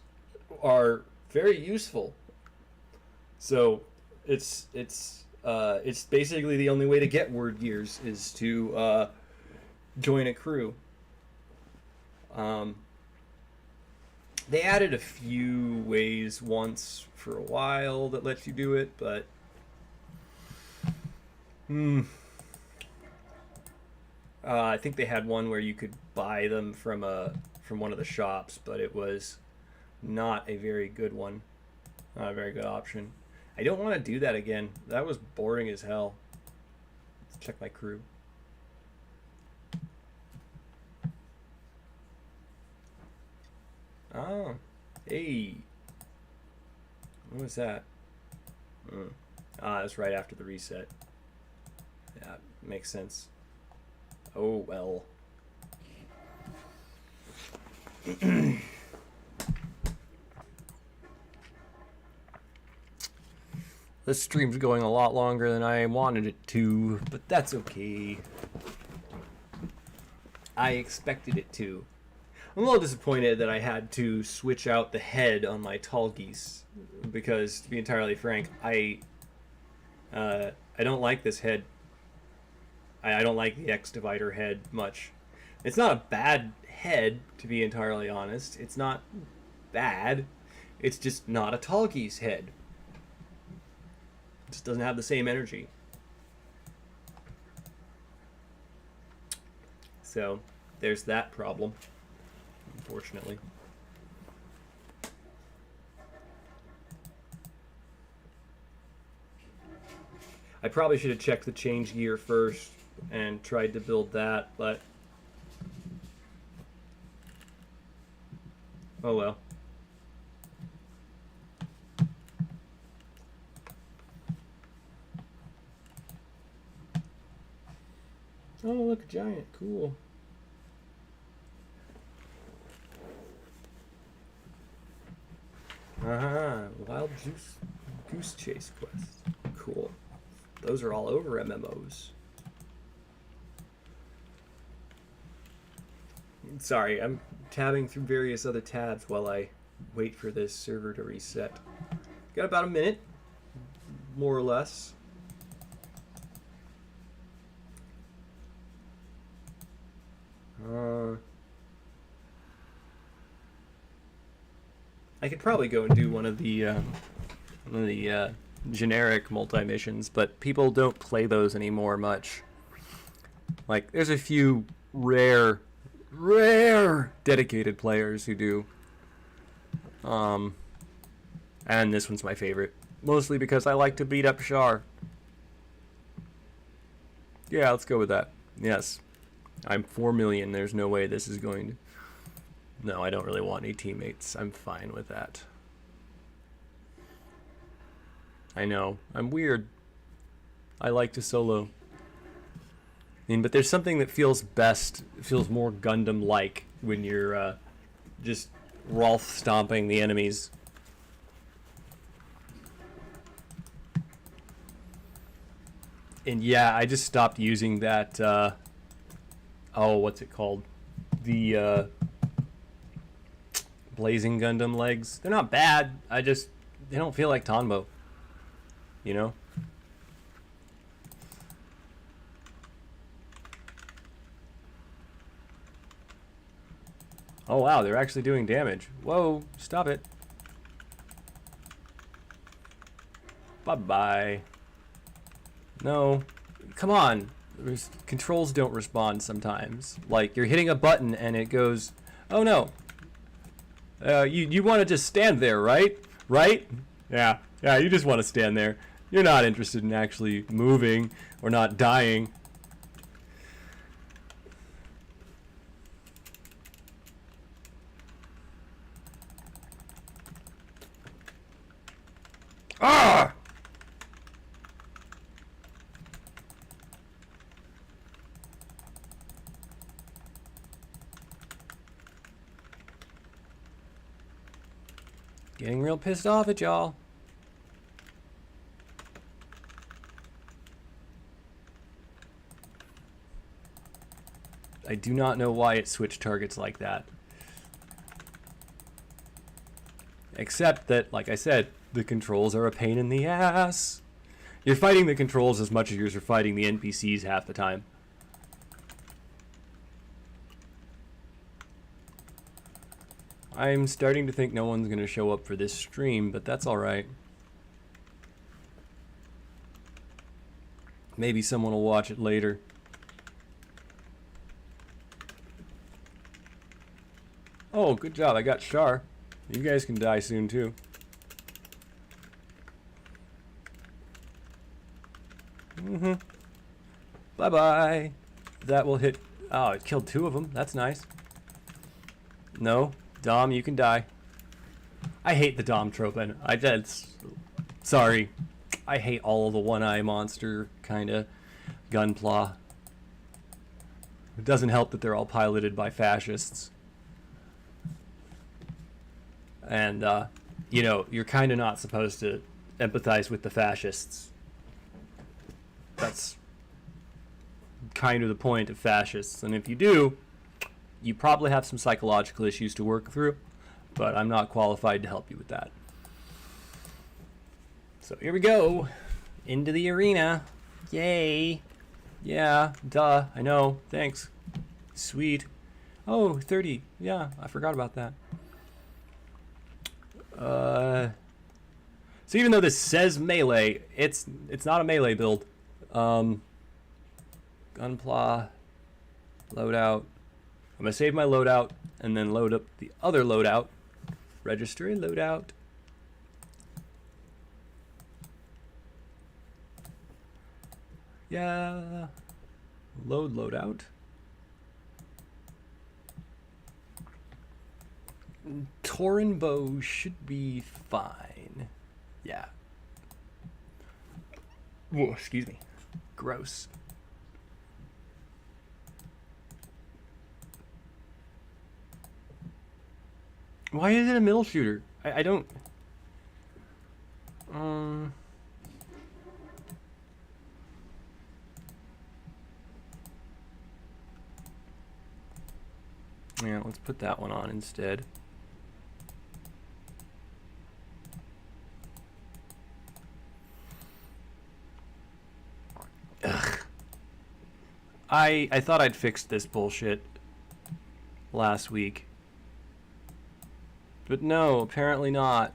are very useful. So it's basically the only way to get word gears is to join a crew. They added a few ways once for a while that lets you do it, but I think they had one where you could buy them from one of the shops, but it was not a very good one. Not a very good option. I don't want to do that again. That was boring as hell. Let's check my crew. Oh, hey. What was that? That's right after the reset. Yeah, makes sense. Oh, well. This stream's going a lot longer than I wanted it to, but that's okay. I expected it to. I'm a little disappointed that I had to switch out the head on my tall geese, because, to be entirely frank, I don't like this head. I don't like the X divider head much. It's not a bad head, to be entirely honest. It's not bad. It's just not a tall geese head. It just doesn't have the same energy. So there's that problem, unfortunately. I probably should have checked the change gear first and tried to build that, but oh well. Oh, look, a giant. Cool. Wild Goose Chase quest. Cool. Those are all over MMOs. Sorry, I'm tabbing through various other tabs while I wait for this server to reset. Got about a minute, more or less. I could probably go and do one of the generic multi-missions, but people don't play those anymore much. Like, there's a few rare dedicated players who do. And this one's my favorite. Mostly because I like to beat up Char. Yeah, let's go with that. Yes. I'm 4 million. There's no way this is going to... No, I don't really want any teammates. I'm fine with that. I know. I'm weird. I like to solo. I mean, but there's something that feels best, feels more Gundam-like when you're just Rolf stomping the enemies. And yeah, I just stopped using that, oh, what's it called? The, Blazing Gundam legs. They're not bad, they don't feel like Tonbo. You know? Oh wow, they're actually doing damage. Whoa, stop it. Bye-bye. No. Come on. Controls don't respond sometimes. Like, you're hitting a button and it goes, oh no. You want to just stand there, right? Right? Yeah, you just want to stand there. You're not interested in actually moving or not dying. Ah! Getting real pissed off at y'all. I do not know why it switched targets like that. Except that, like I said, the controls are a pain in the ass. You're fighting the controls as much as you're fighting the NPCs half the time. I'm starting to think no one's going to show up for this stream, but that's alright. Maybe someone will watch it later. Oh, good job. I got Char. You guys can die soon, too. Bye-bye. That will hit... Oh, it killed 2 of them. That's nice. No. Dom, you can die. I hate the Dom trope, and sorry. I hate all of the one-eye monster kind of Gunpla. It doesn't help that they're all piloted by fascists. And, you know, you're kind of not supposed to empathize with the fascists. That's kind of the point of fascists. And if you do, you probably have some psychological issues to work through, but I'm not qualified to help you with that. So here we go. Into the arena. Yay. Yeah, duh. I know. Thanks. Sweet. Oh, 30. Yeah, I forgot about that. So even though this says melee, it's not a melee build. Gunpla. Loadout. I'm going to save my loadout and then load up the other loadout. Register a loadout. Yeah. Load loadout. Torin bow should be fine. Yeah. Whoa, excuse me. Gross. Why is it a middle shooter? I don't... Yeah, let's put that one on instead. Ugh. I thought I'd fixed this bullshit last week. But no, apparently not.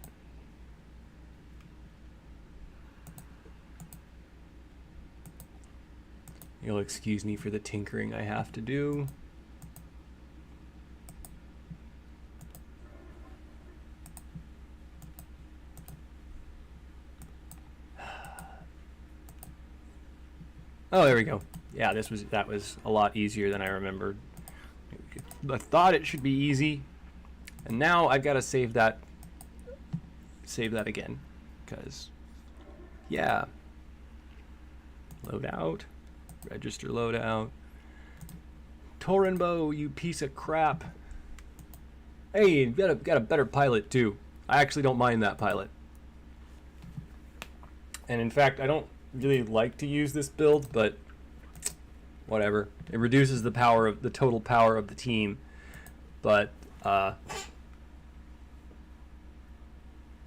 You'll excuse me for the tinkering I have to do. Oh, there we go. Yeah, that was a lot easier than I remembered. I thought it should be easy. And now I've got to save that again, because, yeah. Loadout, register loadout. Torin bow, you piece of crap. Hey, you got a better pilot too. I actually don't mind that pilot. And in fact, I don't really like to use this build, but whatever. It reduces the total power of the team, but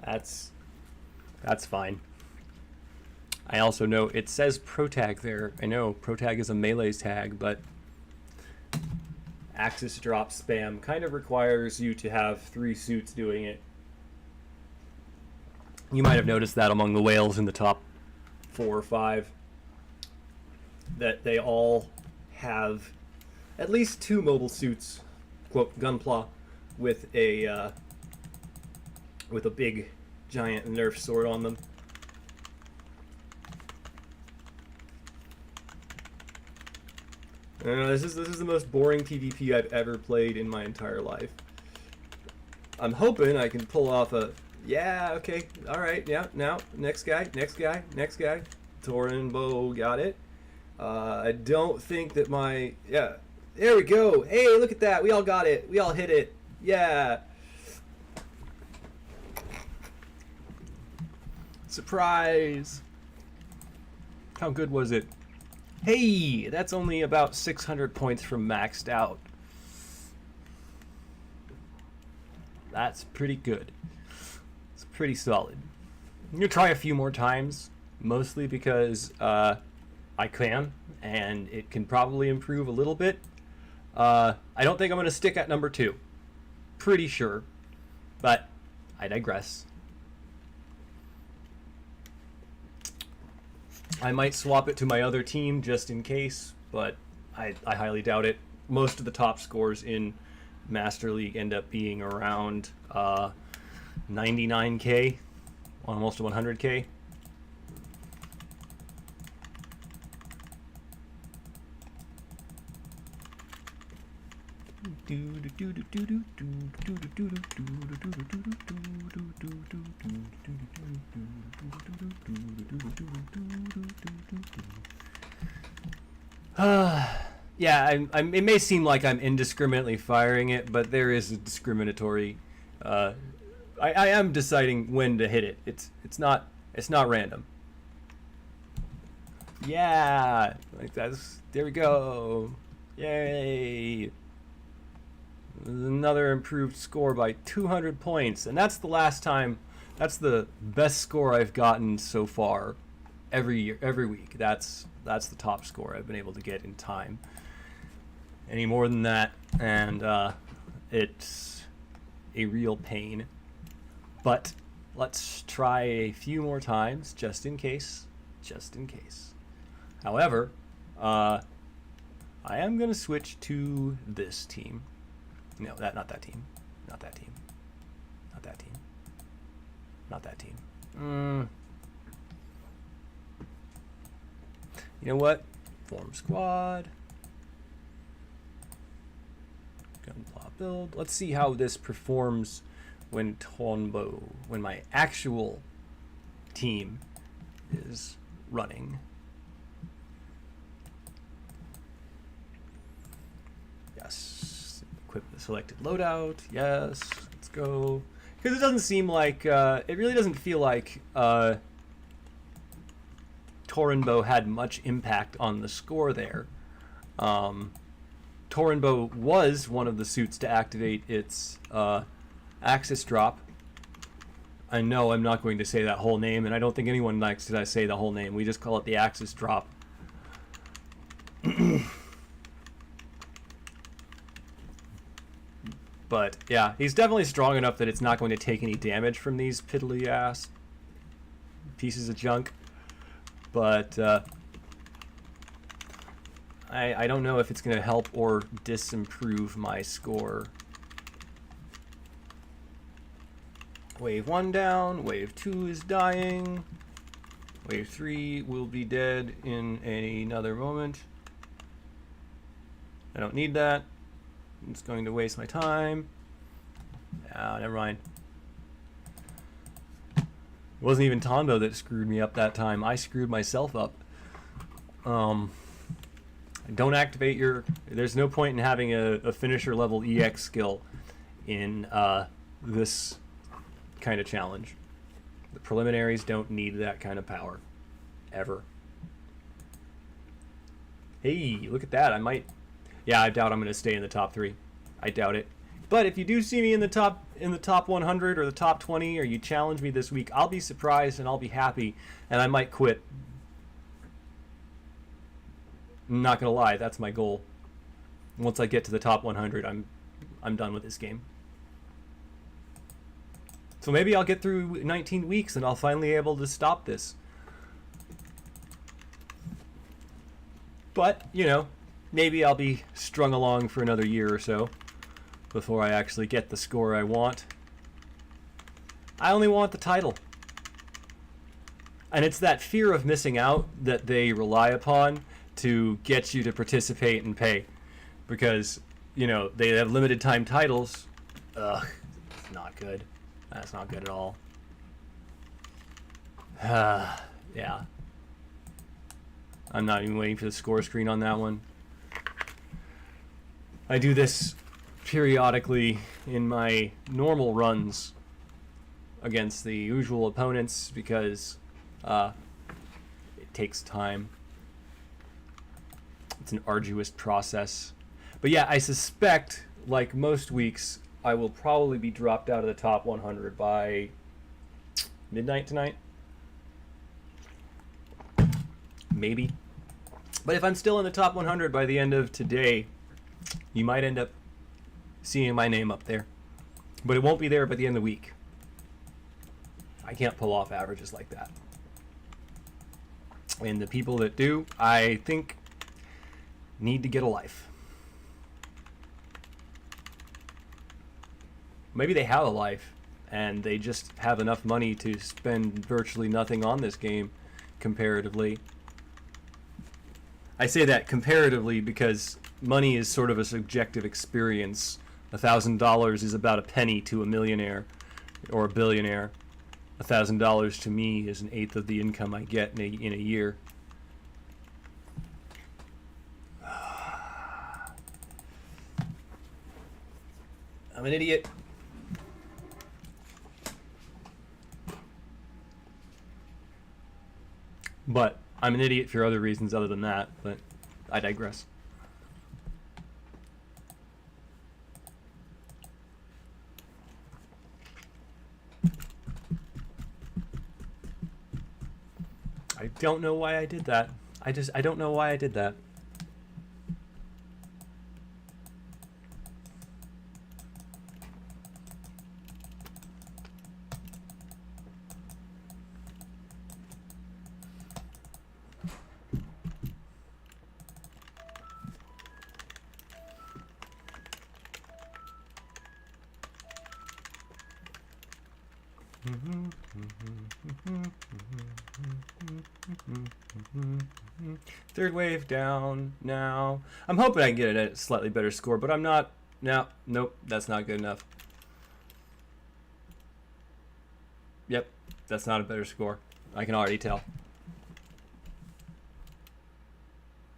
that's fine. I also know it says pro tag there. I know pro tag is a melee's tag, but axis drop spam kind of requires you to have 3 suits doing it. You might have noticed that among the whales in the top 4 or 5, that they all have at least 2 mobile suits, quote, Gunpla, with a big giant Nerf sword on them. I don't know, this is the most boring PvP I've ever played in my entire life. I'm hoping I can pull off a, yeah, okay, alright, yeah, now, next guy. Torinbo got it. I don't think that my, yeah, there we go. Hey, look at that, we all got it. We all hit it. Yeah. Surprise. How good was it? Hey, that's only about 600 points from maxed out. That's pretty good. It's pretty solid. I'm gonna try a few more times, mostly because I can, and it can probably improve a little bit. I don't think I'm gonna stick at number 2. Pretty sure, but I digress. I might swap it to my other team just in case, but I highly doubt it. Most of the top scores in Master League end up being around 99k, almost 100k. Yeah, it may seem like I'm indiscriminately firing it, but there is a discriminatory. I am deciding when to hit it. It's not random. Yeah, like that's, there we go. Yay! Another improved score by 200 points, and that's the last time. That's the best score I've gotten so far. Every week. That's the top score I've been able to get in time. Any more than that, and it's a real pain. But let's try a few more times, just in case. Just in case. However, I am going to switch to this team. No, not that team. Not that team. Not that team. Not that team. You know what? Form squad. Gunpla build. Let's see how this performs when when my actual team is running. Yes. Equip the selected loadout. Yes. Let's go. Because it doesn't seem like, it really doesn't feel like Torinbo had much impact on the score there. Torinbo was one of the suits to activate its axis drop. I know I'm not going to say that whole name, and I don't think anyone likes to say the whole name. We just call it the axis drop. But yeah, he's definitely strong enough that it's not going to take any damage from these piddly ass pieces of junk. But I don't know if it's going to help or disimprove my score. Wave 1 down, wave 2 is dying, wave 3 will be dead in another moment. I don't need that. It's going to waste my time. Ah, never mind. It wasn't even Tondo that screwed me up that time. I screwed myself up. Don't activate your... There's no point in having a finisher level EX skill in this kind of challenge. The preliminaries don't need that kind of power. Ever. Hey, look at that. I might... Yeah, I doubt I'm going to stay in the top 3. I doubt it. But if you do see me in the top 100 or the top 20, or you challenge me this week, I'll be surprised and I'll be happy, and I might quit. I'm not going to lie, that's my goal. Once I get to the top 100, I'm done with this game. So maybe I'll get through 19 weeks and I'll finally be able to stop this. But, you know, maybe I'll be strung along for another year or so before I actually get the score I want. I only want the title. And it's that fear of missing out that they rely upon to get you to participate and pay. Because, you know, they have limited time titles. Ugh, it's not good. That's not good at all. Yeah. I'm not even waiting for the score screen on that one. I do this periodically in my normal runs against the usual opponents because it takes time. It's an arduous process. But yeah, I suspect, like most weeks, I will probably be dropped out of the top 100 by midnight tonight. Maybe. But if I'm still in the top 100 by the end of today, you might end up seeing my name up there. But it won't be there by the end of the week. I can't pull off averages like that. And the people that do, I think, need to get a life. Maybe they have a life, and they just have enough money to spend virtually nothing on this game, comparatively. I say that comparatively because money is sort of a subjective experience. $1,000 is about a penny to a millionaire or a billionaire. $1,000 to me is an eighth of the income I get in a year. I'm an idiot. But I'm an idiot for other reasons other than that, but I digress. I don't know why I did that. I don't know why I did that. Third wave down now. I'm hoping I can get a slightly better score, but I'm not. No, nope, that's not good enough. Yep, that's not a better score. I can already tell.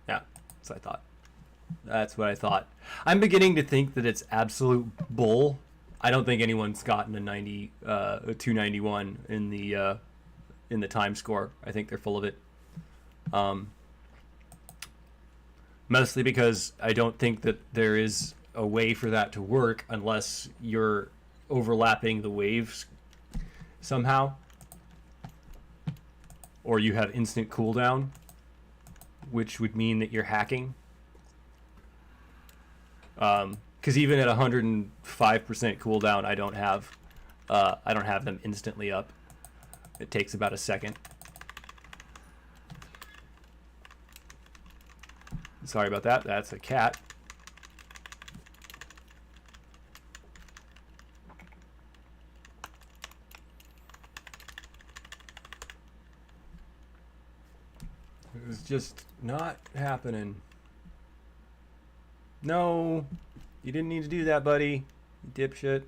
Yeah, that's what I thought. That's what I thought. I'm beginning to think that it's absolute bull. I don't think anyone's gotten a 291 in the time score. I think they're full of it. Mostly because I don't think that there is a way for that to work unless you're overlapping the waves somehow, or you have instant cooldown, which would mean that you're hacking. Because even at 105% cooldown, I don't have them instantly up. It takes about a second. Sorry about that. That's a cat. It was just not happening. No, you didn't need to do that, buddy. You dipshit.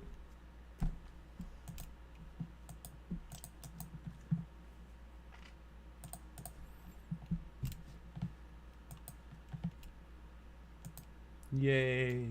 Yay.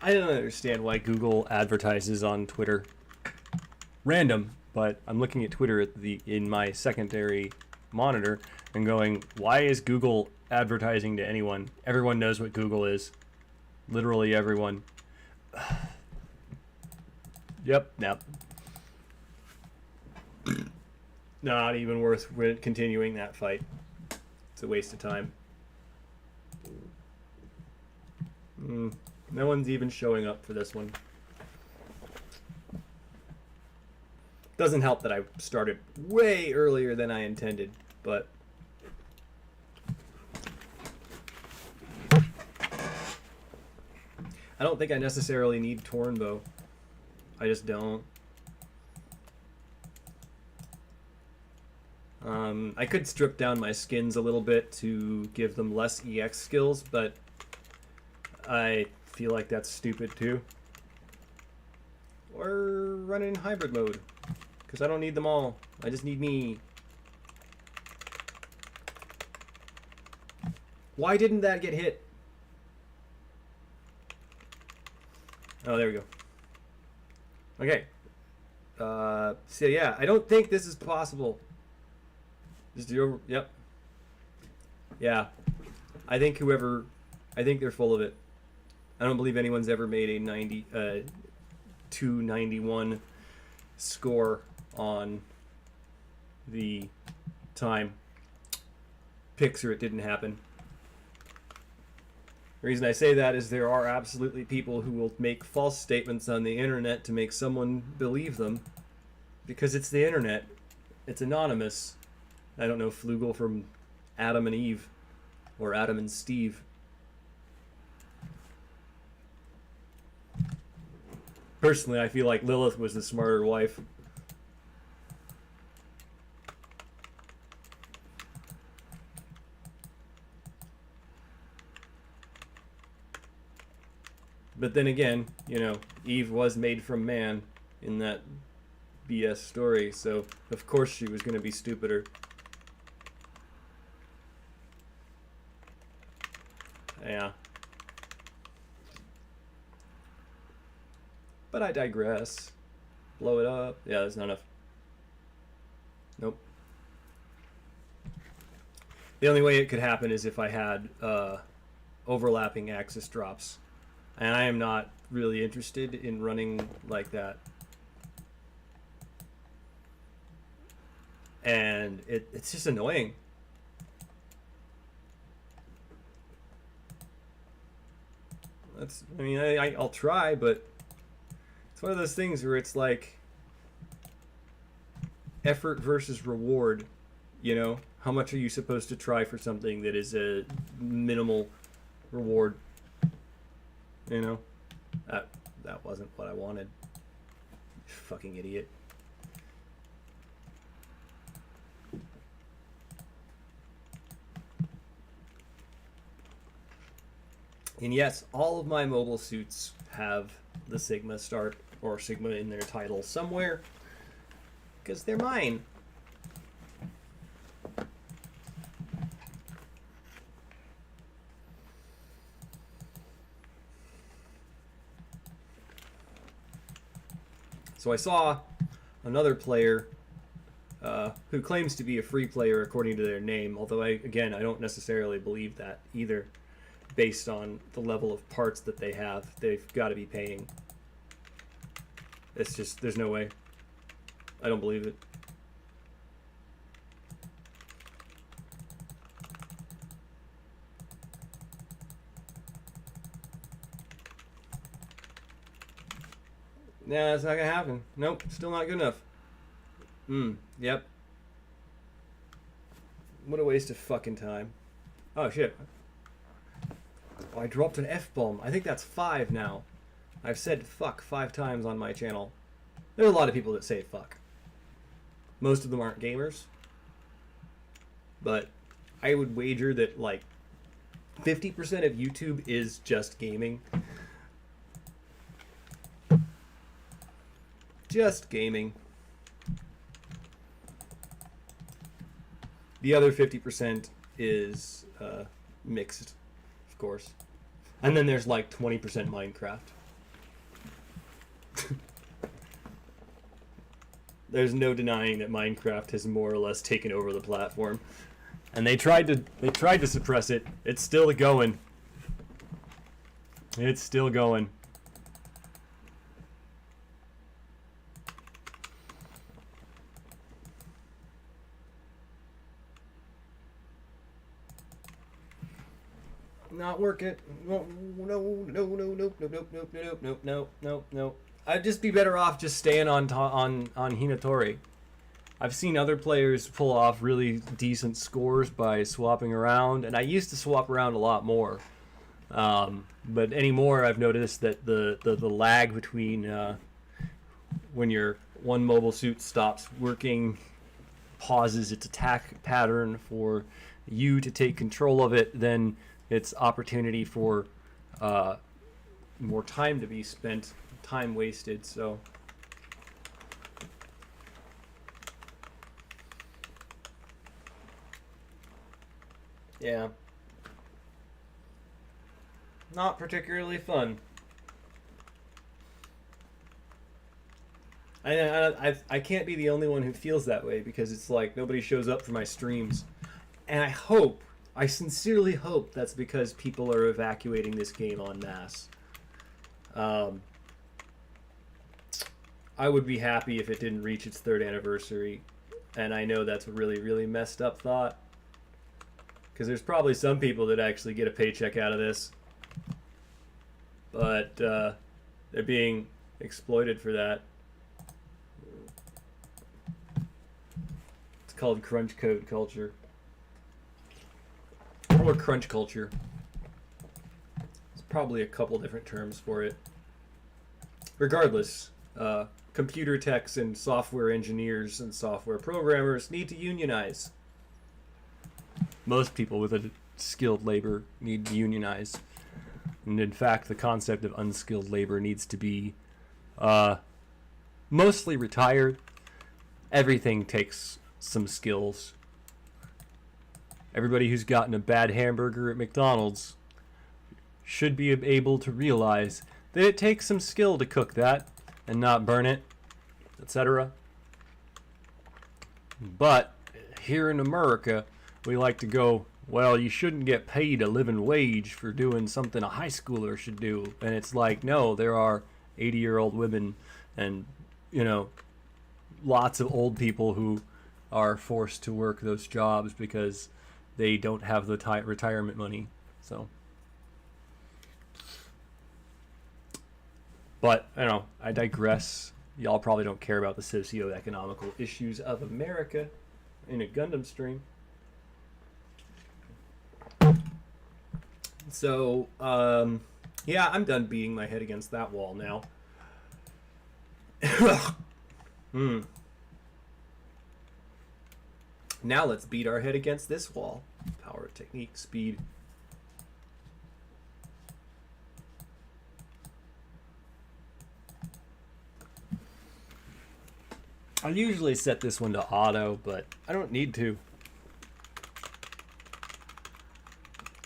I don't understand why Google advertises on Twitter. Random, but I'm looking at Twitter in my secondary monitor and going, why is Google advertising to anyone? Everyone knows what Google is. Literally everyone. Yep. Not even worth continuing that fight. It's a waste of time. No one's even showing up for this one. Doesn't help that I started way earlier than I intended, but I don't think I necessarily need Tornbow. I just don't. I could strip down my skins a little bit to give them less EX skills, but I feel like that's stupid too. Or run in hybrid mode, because I don't need them all. I just need me. Why didn't that get hit? Oh, there we go. Okay. So yeah, I don't think this is possible. Just do. Yep. Yeah. I think they're full of it. I don't believe anyone's ever made a 291 score on the time picks, or it didn't happen. The reason I say that is there are absolutely people who will make false statements on the internet to make someone believe them, because it's the internet. It's anonymous. I don't know Flugel from Adam and Eve, or Adam and Steve. Personally, I feel like Lilith was the smarter wife. But then again, you know, Eve was made from man in that BS story, so of course she was going to be stupider. Yeah. But I digress. Blow it up. Yeah, that's not enough. Nope. The only way it could happen is if I had overlapping axis drops. And I am not really interested in running like that. And it's just annoying. I mean, I'll try, but it's one of those things where it's like effort versus reward, you know? How much are you supposed to try for something that is a minimal reward? You know? That wasn't what I wanted. Fucking idiot. And yes, all of my mobile suits have the Sigma start or Sigma in their title somewhere, because they're mine. So I saw another player who claims to be a free player according to their name, although I don't necessarily believe that either. Based on the level of parts that they have, they've got to be paying. It's just, there's no way. I don't believe it. Nah, it's not gonna happen. Nope, still not good enough. Yep. What a waste of fucking time. Oh shit. Oh, I dropped an F-bomb. I think that's 5 now. I've said fuck 5 times on my channel. There are a lot of people that say fuck. Most of them aren't gamers. But I would wager that like 50% of YouTube is just gaming. Just gaming. The other 50% is mixed, of course. And then there's like 20% Minecraft. There's no denying that Minecraft has more or less taken over the platform. And they tried to suppress it. It's still going. It's still going. Not working. No. I'd just be better off just staying on Hinatori. I've seen other players pull off really decent scores by swapping around, and I used to swap around a lot more. But anymore, I've noticed that the lag between when your one mobile suit stops working, pauses its attack pattern for you to take control of it, then it's opportunity for more time to be spent, time wasted. So yeah, not particularly fun. I can't be the only one who feels that way, because it's like nobody shows up for my streams, and I sincerely hope that's because people are evacuating this game en masse. I would be happy if it didn't reach its 3rd anniversary, and I know that's a really, really messed up thought, because there's probably some people that actually get a paycheck out of this, but they're being exploited for that. It's called crunch code culture. Or crunch culture. There's probably a couple different terms for it. Regardless, computer techs and software engineers and software programmers need to unionize. Most people with a skilled labor need to unionize. And in fact, the concept of unskilled labor needs to be mostly retired. Everything takes some skills. Everybody who's gotten a bad hamburger at McDonald's should be able to realize that it takes some skill to cook that and not burn it, etc. But here in America, we like to go, well, you shouldn't get paid a living wage for doing something a high schooler should do. And it's like, no, there are 80-year-old women and, lots of old people who are forced to work those jobs because they don't have the retirement money. So, but I digress. Y'all probably don't care about the socio-economical issues of America in a Gundam stream. So, yeah, I'm done beating my head against that wall now. Now let's beat our head against this wall. Power, technique, speed. I usually set this one to auto, but I don't need to.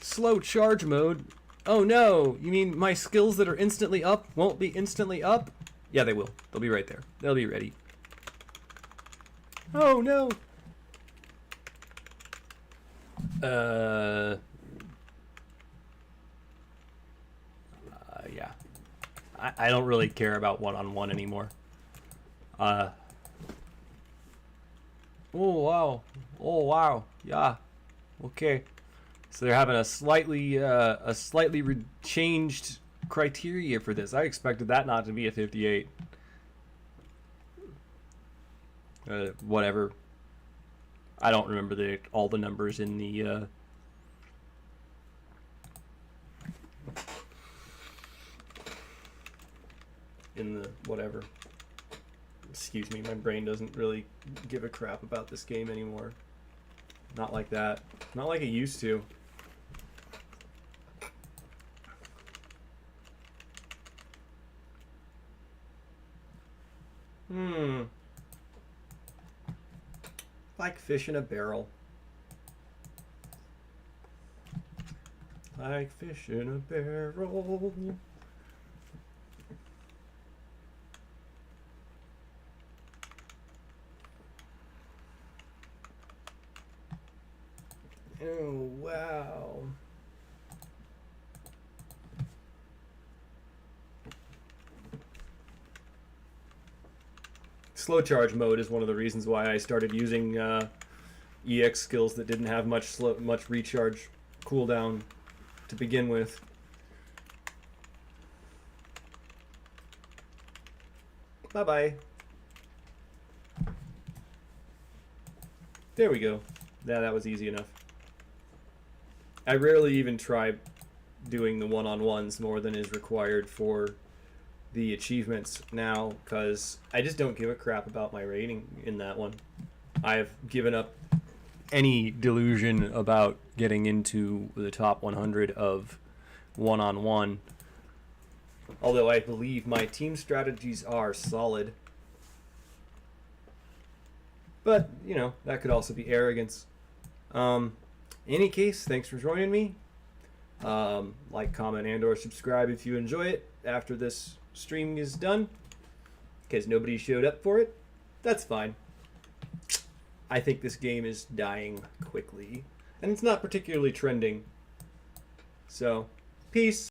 Slow charge mode? Oh no, you mean my skills that are instantly up won't be instantly up? Yeah, they will. They'll be right there. They'll be ready. Oh no! Yeah. I don't really care about one-on-one anymore. Oh wow. Oh wow. Yeah. Okay. So they're having a slightly changed criteria for this. I expected that not to be a 58. Whatever. I don't remember all the numbers in the whatever. Excuse me, my brain doesn't really give a crap about this game anymore. Not like that. Not like it used to. Like fish in a barrel. Like fish in a barrel. Oh, wow. Slow charge mode is one of the reasons why I started using EX skills that didn't have much recharge cooldown to begin with. Bye-bye. There we go. Yeah, that was easy enough. I rarely even try doing the one-on-ones more than is required for the achievements now, because I just don't give a crap about my rating in that one. I've given up any delusion about getting into the top 100 of one-on-one, although I believe my team strategies are solid. But, you know, that could also be arrogance. In any case, thanks for joining me. Like, comment, and or subscribe if you enjoy it after this stream is done, because nobody showed up for it. That's fine. I think this game is dying quickly, and it's not particularly trending. So, peace.